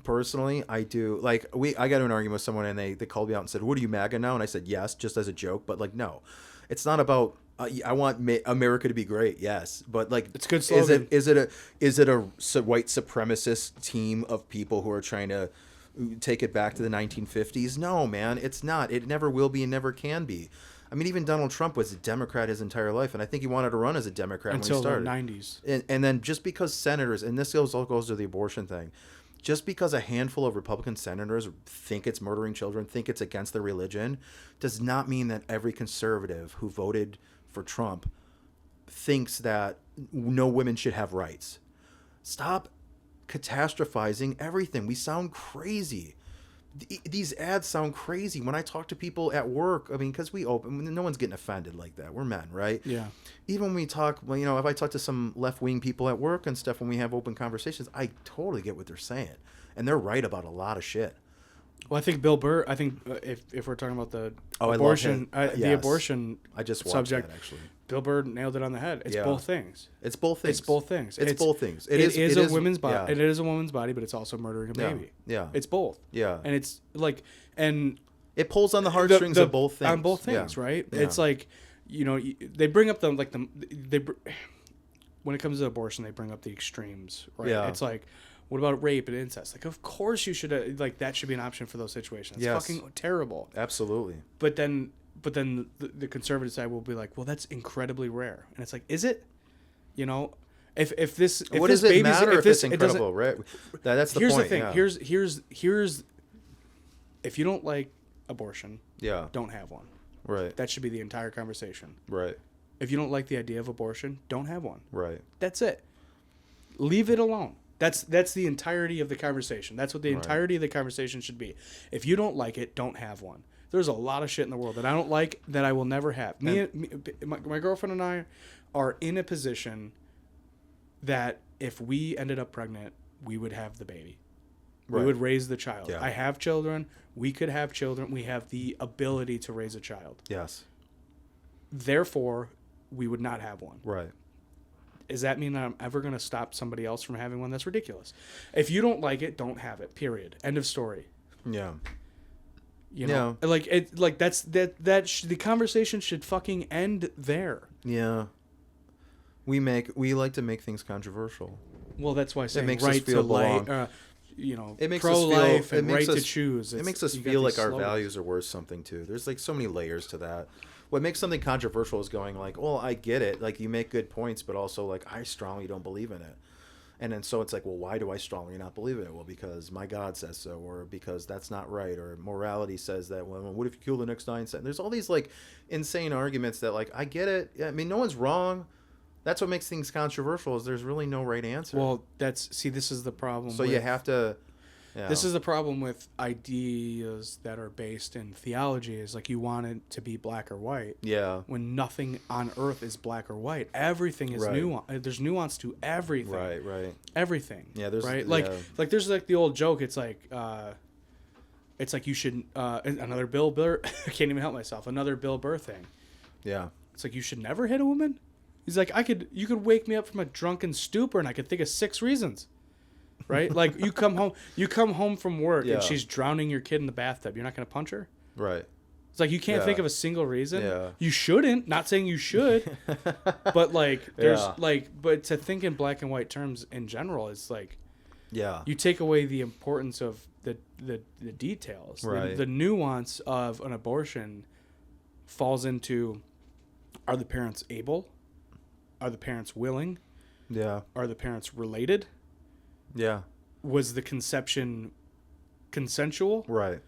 Personally, I do. I got into an argument with someone and they called me out and said, "What are you, MAGA now?" And I said, "Yes," just as a joke. But no, it's not about. I want America to be great. Yes, but it's a good slogan. Is it a white supremacist team of people who are trying to take it back to the 1950s? No, man, it's not. It never will be and never can be. I mean, even Donald Trump was a Democrat his entire life, and I think he wanted to run as a Democrat until when he started. the 90s. And then just because senators, and this goes to the abortion thing. just because a handful of Republican senators think it's murdering children, think it's against their religion, does not mean that every conservative who voted for Trump thinks that no women should have rights. Stop catastrophizing everything. We sound crazy. These ads sound crazy. When I talk to people at work, I mean, because no one's getting offended like that. We're men, right? Yeah. Even when we talk, well, if I talk to some left-wing people at work and stuff, when we have open conversations, I totally get what they're saying. And they're right about a lot of shit. Well, I think Bill Burr, if we're talking about the abortion, the abortion I just watched subject, that, actually. Bill Burr nailed it on the head. It's both things. It's both things. It's both things. It's both things. It is a woman's body. Yeah. It is a woman's body, but it's also murdering a baby. Yeah. It's both. Yeah. And it's like, and it pulls on the heartstrings of both things. On both things, right? Yeah. It's like, they bring up when it comes to abortion, they bring up the extremes, right? Yeah. It's like, what about rape and incest? Like, of course you should, that should be an option for those situations. It's fucking terrible. Absolutely. But then the conservative side will be like, well, that's incredibly rare. And it's like, is it? If this what this does it baby's, matter if this, it's incredible, right? That's the here's point. Here's the thing. Yeah. Here's if you don't like abortion, don't have one. Right. That should be the entire conversation. Right. If you don't like the idea of abortion, don't have one. Right. That's it. Leave it alone. That's the entirety of the conversation. That's what the entirety of the conversation should be. If you don't like it, don't have one. There's a lot of shit in the world that I don't like that I will never have. My girlfriend and I are in a position that if we ended up pregnant, we would have the baby. Right. We would raise the child. Yeah. I have children. We could have children. We have the ability to raise a child. Yes. Therefore, we would not have one. Right. Does that mean that I'm ever going to stop somebody else from having one? That's ridiculous. If you don't like it, don't have it. Period. End of story. Yeah. The conversation should fucking end there. Yeah. We like to make things controversial. Well, that's why I say makes right us feel to life, it makes pro-life us feel, and right to choose. It makes us feel like our values are worth something too. There's like so many layers to that. What makes something controversial is going like, well, I get it. Like you make good points, but also like I strongly don't believe in it. And then so it's like, well, why do I strongly not believe in it? Well, because my God says so, or because that's not right, or morality says that. Well, what if you kill the next 9 cents? There's all these like insane arguments that like I get it. I mean, no one's wrong. That's what makes things controversial. Is there's really no right answer. Well, this is the problem. So you have to. Yeah. This is the problem with ideas that are based in theology is like you want it to be black or white. Yeah. When nothing on earth is black or white. Everything is nuance. There's nuance to everything. Right. Everything. Yeah, there's right? Like there's like the old joke, it's like you should another Bill Burr I can't even help myself. Another Bill Burr thing. Yeah. It's like you should never hit a woman? He's like, you could wake me up from a drunken stupor and I could think of 6 reasons. Right? Like you come home from work and she's drowning your kid in the bathtub. You're not going to punch her? Right. It's like you can't think of a single reason. Yeah. You shouldn't. Not saying you should. But like there's but to think in black and white terms in general is like you take away the importance of the details. Right. The nuance of an abortion falls into, are the parents able? Are the parents willing? Yeah. Are the parents related? Yeah. Was the conception consensual? Right.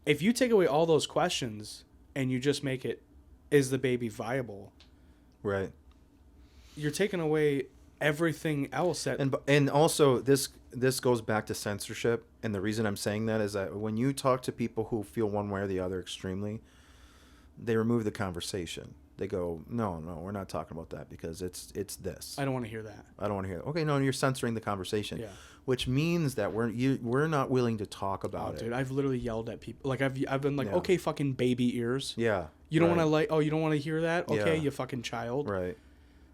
If you take away all those questions and you just make it, is the baby viable? Right. You're taking away everything else that... And also this goes back to censorship, and the reason I'm saying that is that when you talk to people who feel one way or the other extremely, they remove the conversation. They go, no, we're not talking about that because it's this. I don't want to hear that. I don't want to hear that. Okay, no, you're censoring the conversation. Yeah. Which means that we're not willing to talk about it. Dude, I've literally yelled at people. Like I've been like, okay, fucking baby ears. Yeah. You don't want to you don't want to hear that? Okay, you fucking child. Right.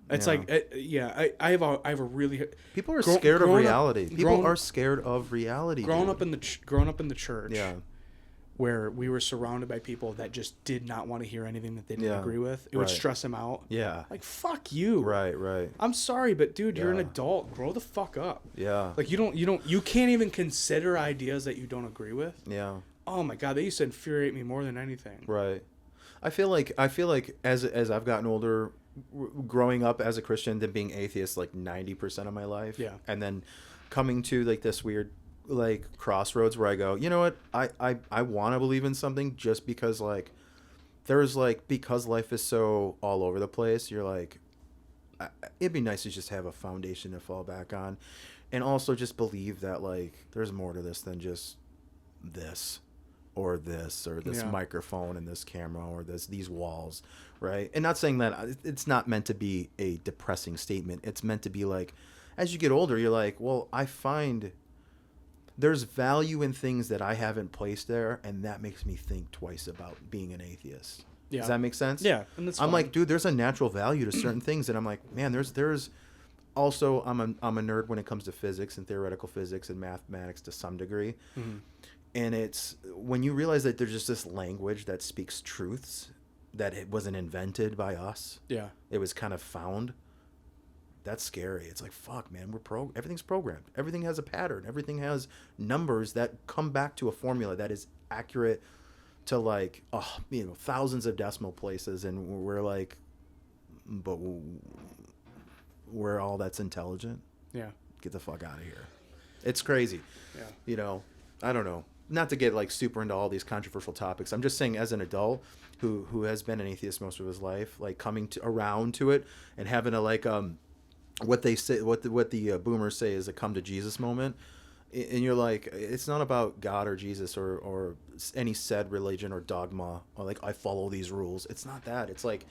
It's like, I have a really... People are scared of reality. People are scared of reality. Growing up in the church. Yeah. Where we were surrounded by people that just did not want to hear anything that they didn't agree with. It would stress them out. Yeah. Like, fuck you. Right. I'm sorry, but dude, you're an adult. Grow the fuck up. Yeah. Like you can't even consider ideas that you don't agree with. Yeah. Oh my God, they used to infuriate me more than anything. Right. I feel like as I've gotten older, growing up as a Christian than being atheist like 90% of my life. Yeah. And then coming to like this weird like crossroads where I go, you know what, I want to believe in something just because like there's like, because life is so all over the place, you're like, it'd be nice to just have a foundation to fall back on, and also just believe that like there's more to this than just this or this microphone and this camera or these walls, right? And not saying that it's not meant to be a depressing statement. It's meant to be like, as you get older, you're like, well, I find there's value in things that I haven't placed there, and that makes me think twice about being an atheist. Yeah. Does that make sense? Yeah. And that's I'm fine. like, dude, there's a natural value to certain things, and I'm like, man, there's also, I'm a nerd when it comes to physics and theoretical physics and mathematics to some degree. Mm-hmm. And it's when you realize that there's just this language that speaks truths, that it wasn't invented by us. Yeah. It was kind of found. That's scary. It's like, fuck, man, everything's programmed. Everything has a pattern. Everything has numbers that come back to a formula that is accurate to like, thousands of decimal places. And we're like, but we're all that's intelligent. Yeah. Get the fuck out of here. It's crazy. Yeah. You know, I don't know. Not to get like super into all these controversial topics. I'm just saying, as an adult who has been an atheist most of his life, like coming around to it and having a like what they say, what the boomers say is a come to Jesus moment, and you're like, it's not about God or Jesus or any said religion or dogma or like I follow these rules. It's not that. It's like,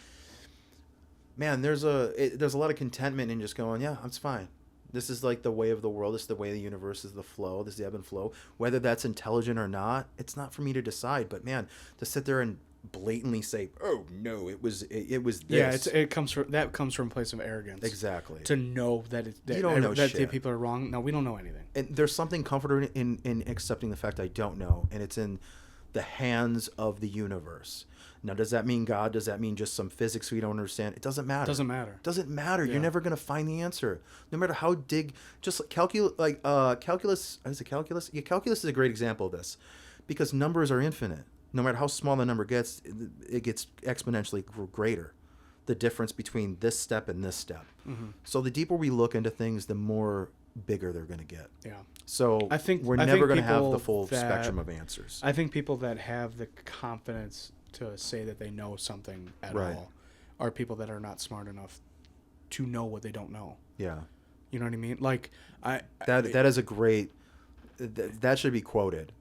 man, there's a lot of contentment in just going, yeah, it's fine. This is like the way of the world. This is the way of the universe, is the flow. This is the ebb and flow. Whether that's intelligent or not, it's not for me to decide. But man, to sit there and blatantly say, "Oh no, it was this." Yeah, it comes from a place of arrogance. Exactly. To know that you don't know shit. People are wrong. No, we don't know anything. And there's something comforting in accepting the fact I don't know, and it's in the hands of the universe. Now, does that mean God? Does that mean just some physics we don't understand? It doesn't matter. Doesn't matter. Doesn't matter. Yeah. You're never going to find the answer. No matter how just calculus. Is it calculus? Yeah, calculus is a great example of this, because numbers are infinite. No matter how small the number gets, it gets exponentially greater. The difference between this step and this step. Mm-hmm. So the deeper we look into things, the more bigger they're going to get. Yeah. So I think we're never going to have the full spectrum of answers. I think people that have the confidence to say that they know something at all are people that are not smart enough to know what they don't know. Yeah. You know what I mean? Like that is a great, that should be quoted.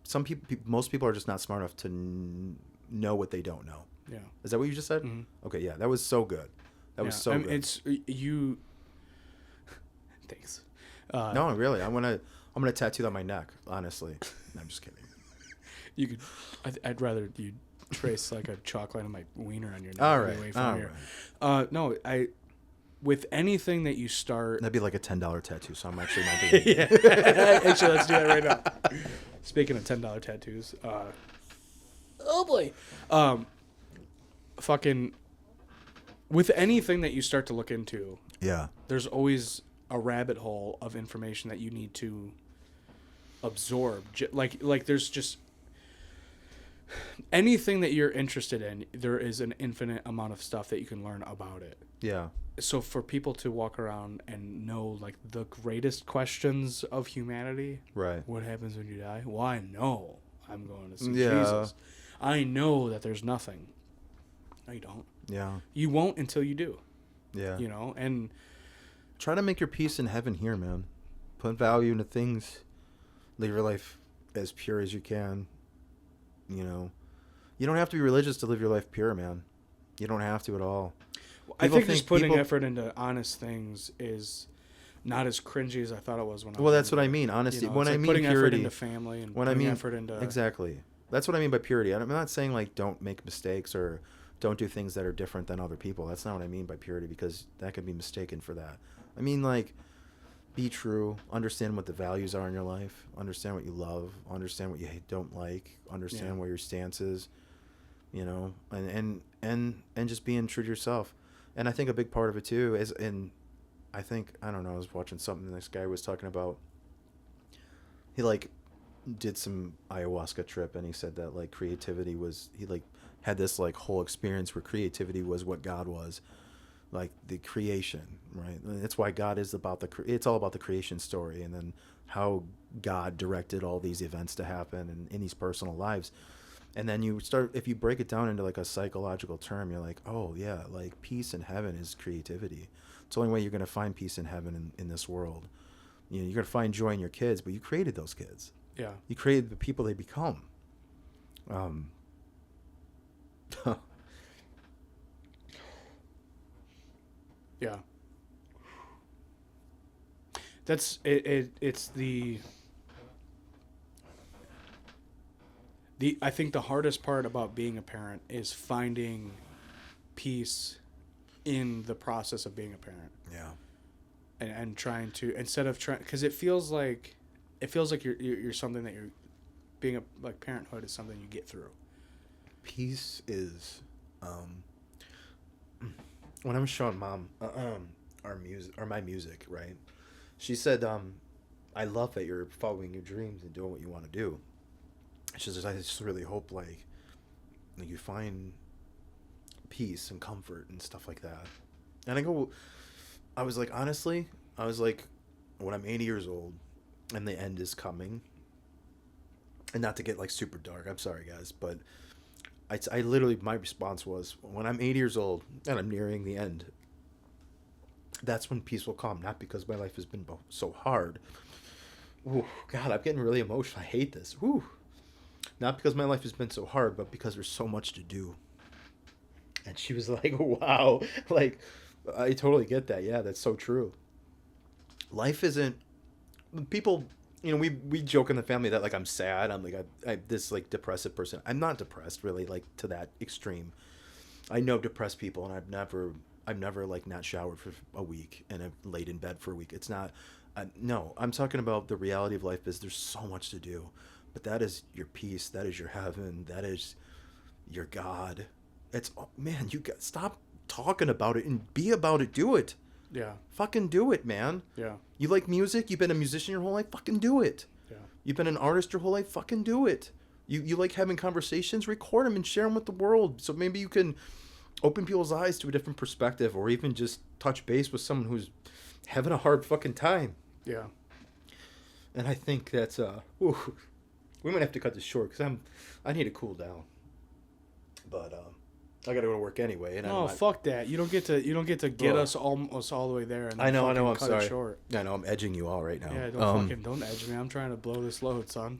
Most people are just not smart enough to know what they don't know. Yeah. Is that what you just said? Mm-hmm. Okay. Yeah. That was so good. That was so good. It's you. Thanks. No, really. I'm gonna tattoo that on my neck. Honestly, no, I'm just kidding. You could. I'd rather you trace like a chalk line of my wiener on your neck. All right. No, with anything that you start, that'd be like a $10 tattoo. So I'm actually not doing it. Yeah. Actually, let's do that right now. Speaking of $10 tattoos, oh boy, fucking, with anything that you start to look into, yeah, there's always a rabbit hole of information that you need to absorb. Like there's just anything that you're interested in, there is an infinite amount of stuff that you can learn about it. Yeah. So for people to walk around and know like the greatest questions of humanity, right? What happens when you die? Well, I know I'm going to see Jesus. I know that there's nothing. No, you don't. Yeah. You won't until you do. Yeah. You know, and try to make your peace in heaven here, man. Put value into things. Live your life as pure as you can. You know, you don't have to be religious to live your life pure, man. You don't have to at all. I think just putting effort into honest things is not as cringy as I thought it was when I was. Well, that's what I mean. Honesty. You know, when I like mean putting purity, effort into family and putting effort into exactly. That's what I mean by purity. I'm not saying like don't make mistakes or don't do things that are different than other people. That's not what I mean by purity, because that could be mistaken for that. I mean like be true, understand what the values are in your life, understand what you love, understand what you don't like, understand what your stance is, you know, and just being true to yourself. And I think a big part of it too is, I don't know, I was watching something this guy was talking about, he like did some ayahuasca trip, and he said that like creativity was, he like had this like whole experience where creativity was what God was, like the creation, right? That's why God is about it's all about the creation story, and then how God directed all these events to happen in these personal lives. And then you start, if you break it down into like a psychological term, you're like, oh yeah, like peace in heaven is creativity. It's the only way you're going to find peace in heaven in this world. You know, you're going to find joy in your kids, but you created those kids. Yeah. You created the people they become. Yeah. That's it. It's the I think the hardest part about being a parent is finding peace in the process of being a parent. Yeah. And trying to, instead of trying, because it feels like you're something that you're being a, like, parenthood is something you get through. Peace is when I was showing Mom my music, right? She said, I love that you're following your dreams and doing what you want to do. She says, I just really hope like you find peace and comfort and stuff like that. And I was like, honestly, when I'm 80 years old and the end is coming, and not to get like super dark, I'm sorry guys, but I literally, my response was, when I'm 80 years old and I'm nearing the end, that's when peace will come. Not because my life has been so hard. Ooh, God, I'm getting really emotional. I hate this. Ooh. Not because my life has been so hard, but because there's so much to do. And she was like, wow. Like, I totally get that. Yeah, that's so true. Life isn't... People, you know, we joke in the family that, like, I'm sad. I'm like, I this, like, depressive person. I'm not depressed, really, like, to that extreme. I know depressed people, and I've never, like, not showered for a week, and I've laid in bed for a week. It's not... no, I'm talking about the reality of life is there's so much to do. But that is your peace. That is your heaven. That is your God. It's, man, you got, stop talking about it and be about it. Do it. Yeah. Fucking do it, man. Yeah. You like music? You've been a musician your whole life? Fucking do it. Yeah. You've been an artist your whole life? Fucking do it. You like having conversations? Record them and share them with the world. So maybe you can open people's eyes to a different perspective, or even just touch base with someone who's having a hard fucking time. Yeah. And I think that's, we might have to cut this short because I need to cool down. But I gotta go to work anyway. And fuck that! You don't get to get us almost all the way there. And then I know. I'm cut sorry. It short. I know. I'm edging you all right now. Yeah, don't edge me. I'm trying to blow this load, son.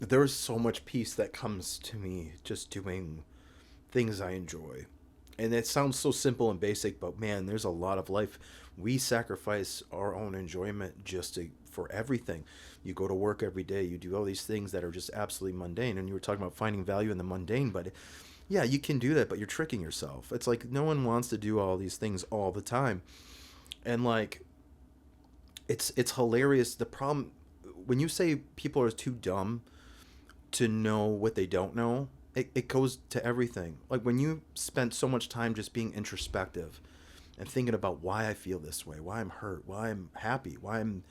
There's so much peace that comes to me just doing things I enjoy. And it sounds so simple and basic, but man, there's a lot of life. We sacrifice our own enjoyment for everything. You go to work every day. You do all these things that are just absolutely mundane. And you were talking about finding value in the mundane, but yeah, you can do that, but you're tricking yourself. It's like no one wants to do all these things all the time. And like, it's hilarious. The problem, when you say people are too dumb to know what they don't know, it goes to everything. Like when you spent so much time just being introspective and thinking about why I feel this way, why I'm hurt, why I'm happy, why I'm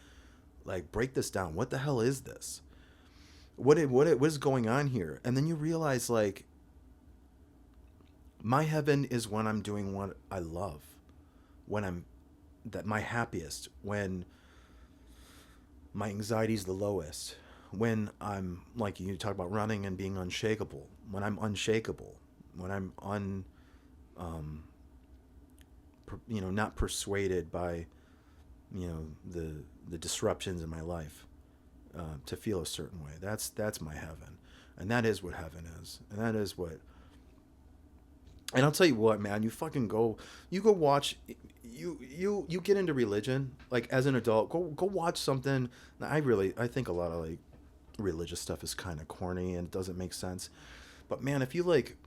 like, break this down. What the hell is this? What is going on here? And then you realize, like, my heaven is when I'm doing what I love, when I'm my happiest, when my anxiety's the lowest, when I'm, like you talk about running and being unshakable, when I'm unshakable, when I'm not persuaded by, the disruptions in my life, to feel a certain way. That's my heaven, and that is what heaven is, and that is what. And I'll tell you what, man, you go watch, you get into religion, like as an adult, go watch something. I think a lot of like religious stuff is kind of corny and it doesn't make sense, but man, if you like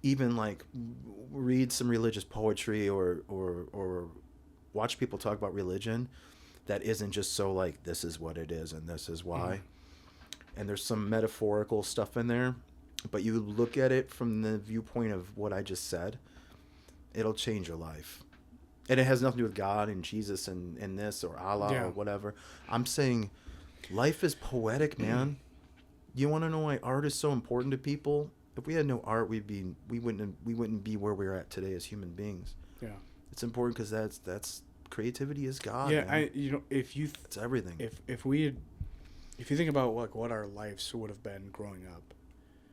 even like read some religious poetry or watch people talk about religion that isn't just so like this is what it is and this is why, and there's some metaphorical stuff in there, but you look at it from the viewpoint of what I just said, it'll change your life. And it has nothing to do with God and Jesus and this or Allah or whatever. I'm saying life is poetic, man. You want to know why art is so important to people? If we had no art, we wouldn't be where we're at today as human beings. Yeah. It's important because that's creativity is God. Yeah, man. it's everything. If you think about like what our lives would have been growing up.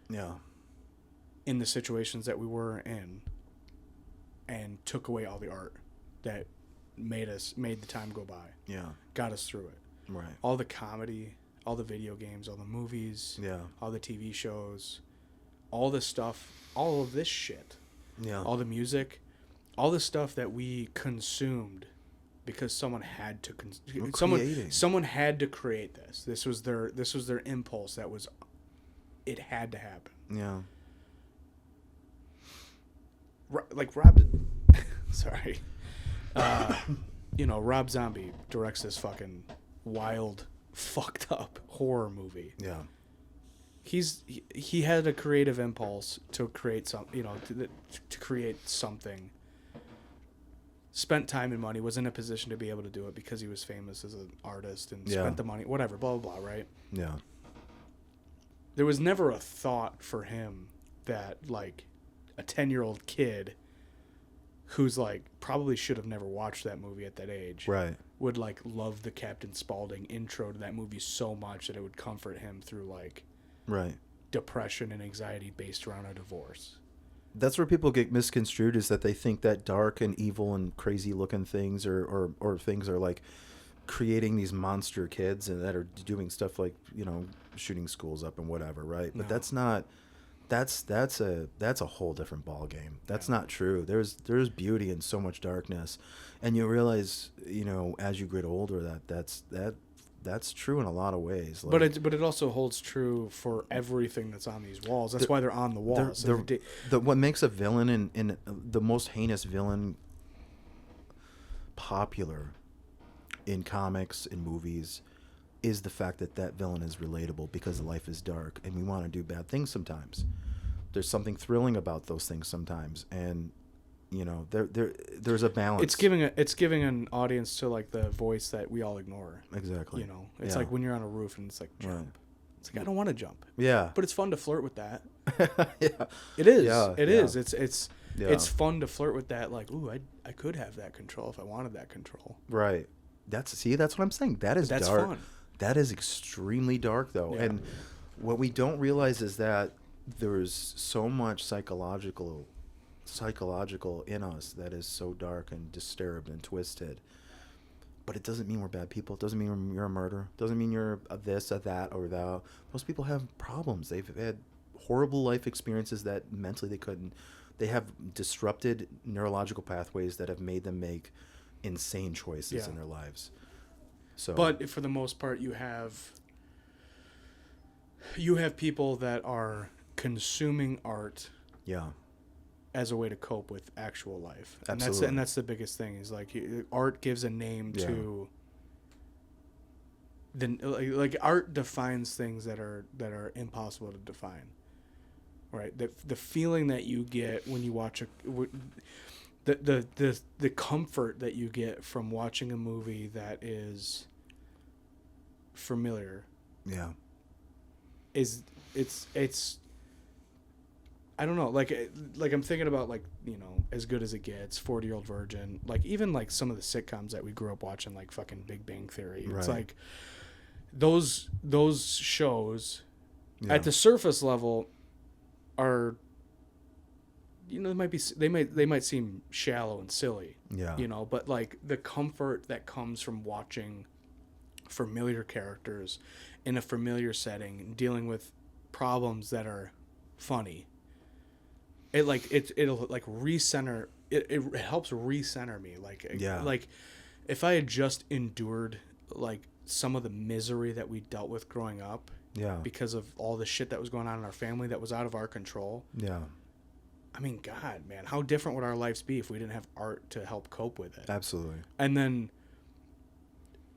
Yeah. In the situations that we were in, and took away all the art that made the time go by. Yeah. Got us through it. Right. All the comedy, all the video games, all the movies. Yeah. All the TV shows, all the stuff, all of this shit. Yeah. All the music, all the stuff that we consumed because someone had to someone had to create this. This was their impulse. It had to happen. Yeah. Like Rob, sorry, Rob Zombie directs this fucking wild, fucked up horror movie. Yeah. He had a creative impulse to create to create something. Spent time and money, was in a position to be able to do it because he was famous as an artist and spent the money, whatever, blah, blah, blah, right? Yeah. There was never a thought for him that, like, a 10-year-old kid who's, like, probably should have never watched that movie at that age. Right. Would, like, love the Captain Spaulding intro to that movie so much that it would comfort him through, like, right, depression and anxiety based around a divorce. That's where people get misconstrued, is that they think that dark and evil and crazy looking things or things are like creating these monster kids and that are doing stuff like, shooting schools up and whatever, right? But that's not, that's a whole different ball game. That's not true. There's beauty in so much darkness, and you realize, as you get older, that's true in a lot of ways. Like, but it also holds true for everything that's on these walls. That's why they're on the walls. What makes a villain in the most heinous villain popular in comics and movies is the fact that villain is relatable, because life is dark and we want to do bad things sometimes. There's something thrilling about those things sometimes, and there's a balance. It's giving an audience to, like, the voice that we all ignore. Exactly. It's like when you're on a roof and it's like, jump. Right. It's like, I don't want to jump. Yeah. But it's fun to flirt with that. Yeah. It is. Yeah. It is. It's fun to flirt with that. Like, ooh, I could have that control if I wanted that control. Right. That's what I'm saying. That's dark. Fun. That is extremely dark, though. Yeah. And what we don't realize is that there's so much psychological in us that is so dark and disturbed and twisted. But it doesn't mean we're bad people. It doesn't mean you're a murderer. It doesn't mean you're a this, a that, or that. Most people have problems. They've had horrible life experiences that mentally they couldn't. They have disrupted neurological pathways that have made them make insane choices in their lives. So, but for the most part, you have people that are consuming art. Yeah. As a way to cope with actual life. Absolutely. And that's the biggest thing, is like art gives a name to like art defines things that are impossible to define. Right? The feeling that you get when you watch the comfort that you get from watching a movie that is familiar. Yeah. It's I don't know, like I'm thinking about, like, As Good as It Gets, 40-Year-Old Virgin, like even like some of the sitcoms that we grew up watching, like fucking Big Bang Theory. It's like those shows at the surface level are, they might seem shallow and silly. Yeah. But like the comfort that comes from watching familiar characters in a familiar setting and dealing with problems that are funny. It'll like recenter. It helps recenter me. Like if I had just endured like some of the misery that we dealt with growing up, because of all the shit that was going on in our family that was out of our control. Yeah. I mean, God, man, how different would our lives be if we didn't have art to help cope with it? Absolutely. And then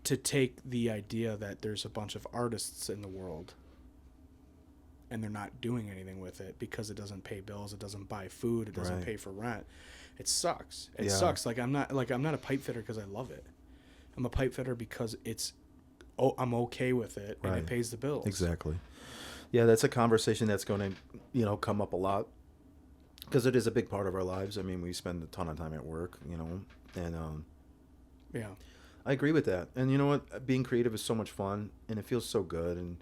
to take the idea that there's a bunch of artists in the world and they're not doing anything with it because it doesn't pay bills, it doesn't buy food, it doesn't pay for rent. It sucks. It sucks. I'm not a pipe fitter because I love it. I'm a pipe fitter because I'm okay with it and it pays the bills. Exactly. Yeah, that's a conversation that's going to, come up a lot because it is a big part of our lives. I mean, we spend a ton of time at work, and yeah. I agree with that. And you know what? Being creative is so much fun, and it feels so good. And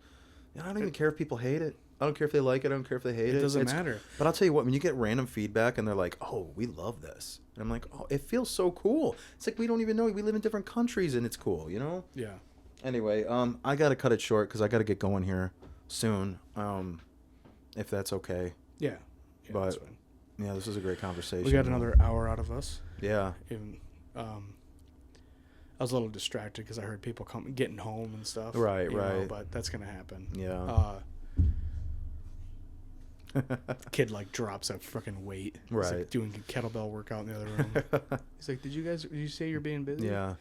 I don't even care if people hate it. I don't care if they like it. I don't care if they hate it. It doesn't matter. But I'll tell you what, when you get random feedback and they're like, oh, we love this. And I'm like, oh, it feels so cool. It's like we don't even know. We live in different countries, and it's cool, Yeah. Anyway, I got to cut it short because I got to get going here soon, if that's okay. Yeah. But, that's fine. Yeah, this was a great conversation. We got another hour out of us. Yeah. I was a little distracted because I heard people getting home and stuff. Right. But that's going to happen. Yeah. Kid drops a freaking weight. Right. He's doing a kettlebell workout in the other room. He's like, did you say you're being busy? Yeah.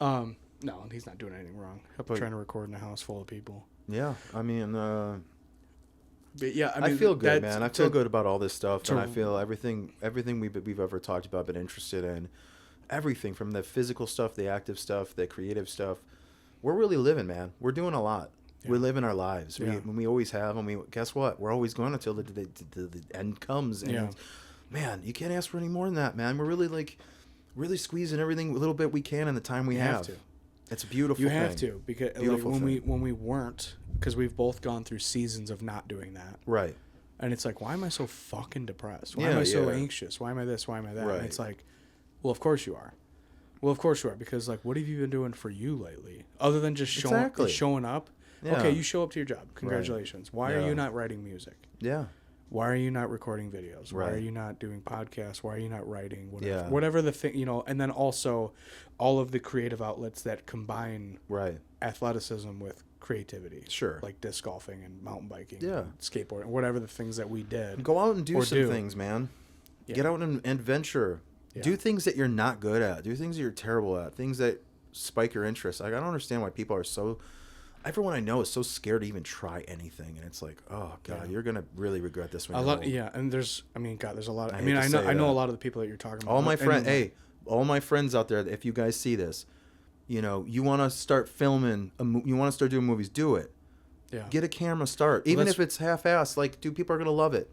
No, he's not doing anything wrong. I'm trying to record in a house full of people. Yeah. I mean, but yeah, I feel good, man. I feel good about all this stuff, and I feel everything we've ever talked about, been interested in, everything from the physical stuff, the active stuff, the creative stuff. We're really living, man. We're doing a lot. Yeah. We're living our lives. Yeah. We always have, and guess what? We're always going until the end comes. And man, you can't ask for any more than that, man. We're really squeezing everything a little bit we can in the time we have. To. It's a beautiful. You have to, because when we weren't, because we've both gone through seasons of not doing that. Right. And it's like, why am I so fucking depressed? Why am I so anxious? Why am I this? Why am I that? Right. And it's like, well, of course you are. Well, of course you are, because what have you been doing for you lately, other than just showing up? Yeah. Okay, you show up to your job. Congratulations. Right. Why are you not writing music? Yeah. Why are you not recording videos? Right. Why are you not doing podcasts? Why are you not writing? Whatever, yeah. Whatever the thing, and then also all of the creative outlets that combine athleticism with creativity. Sure. Like disc golfing and mountain biking. Yeah. And skateboarding, whatever the things that we did. Go out and do some things, man. Yeah. Get out and venture. Yeah. Do things that you're not good at. Do things that you're terrible at. Things that spike your interest. I don't understand why people are so... Everyone I know is so scared to even try anything, and it's like, oh god, you're gonna really regret this when you're old. Yeah, and there's a lot of. I know a lot of the people that you're talking about. All my friends, all my friends out there, if you guys see this, you want to start filming, you want to start doing movies, do it. Yeah. Get a camera, start. Even if it's half-assed, people are gonna love it.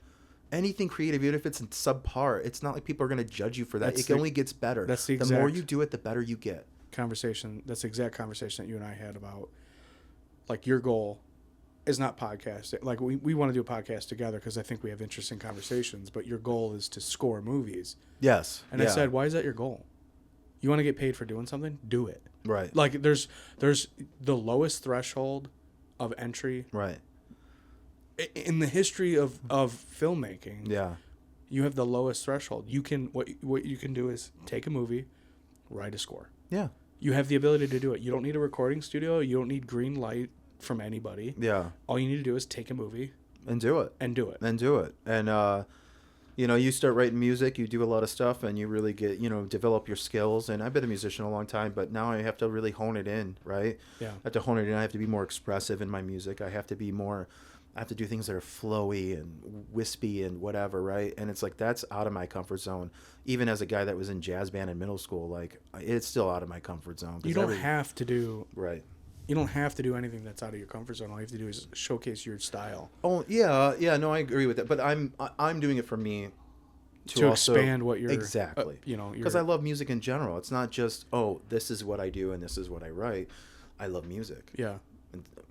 Anything creative, even if it's subpar, it's not like people are gonna judge you for that. It only gets better. That's the more you do it, the better you get. Conversation. That's the exact conversation that you and I had about. Your goal is not podcasting. We want to do a podcast together because I think we have interesting conversations, but your goal is to score movies. Yes. And I said, why is that your goal? You want to get paid for doing something? Do it. Right. There's the lowest threshold of entry. Right. In the history of filmmaking. Yeah. You have the lowest threshold. What you can do is take a movie, write a score. Yeah. You have the ability to do it. You don't need a recording studio. You don't need green light from anybody. Yeah. All you need to do is take a movie. And do it. And, you start writing music, you do a lot of stuff, and you really get, develop your skills. And I've been a musician a long time, but now I have to really hone it in, right? Yeah. I have to hone it in. I have to be more expressive in my music. I have to do things that are flowy and wispy and whatever, right? And it's that's out of my comfort zone. Even as a guy that was in jazz band in middle school, it's still out of my comfort zone. You don't have to do... Right. You don't have to do anything that's out of your comfort zone. All you have to do is showcase your style. Oh, yeah, no, I agree with that. But I'm doing it for me to expand what you're... Exactly. Because I love music in general. It's not just, this is what I do and this is what I write. I love music. Yeah.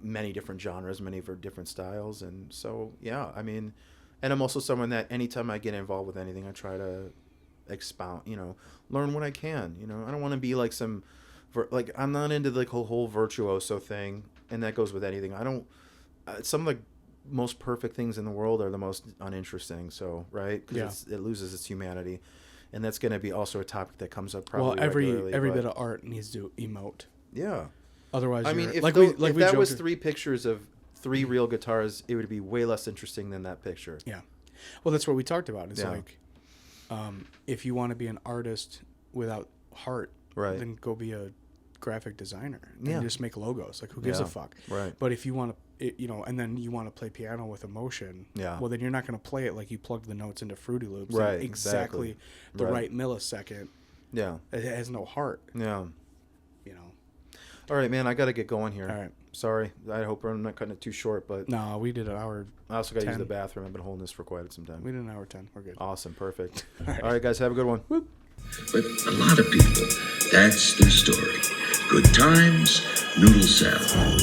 Many different genres, many different styles, and so and I'm also someone that anytime I get involved with anything, I try to expound, learn what I can. I don't want to be I'm not into the whole virtuoso thing, and that goes with anything. I don't. Some of the most perfect things in the world are the most uninteresting. So right, because it loses its humanity, and that's going to be also a topic that comes up probably. Well, every bit of art needs to emote. Yeah. Otherwise, if that was 3 pictures of 3 real guitars, it would be way less interesting than that picture. Yeah. Well, that's what we talked about. It's if you want to be an artist without heart, right, then go be a graphic designer and just make logos. Who gives a fuck? Right. But if you want to, and then you want to play piano with emotion, well, then you're not going to play it like you plugged the notes into Fruity Loops. Right. Exactly. The right millisecond. Yeah. It has no heart. Yeah. All right, man. I got to get going here. All right. Sorry. I hope I'm not cutting it too short, but No, we did an hour. I also got to use the bathroom. I've been holding this for quite some time. We did an hour 10. We're good. Awesome. Perfect. All right, guys. Have a good one. Whoop. But a lot of people, that's their story. Good times, noodle salad.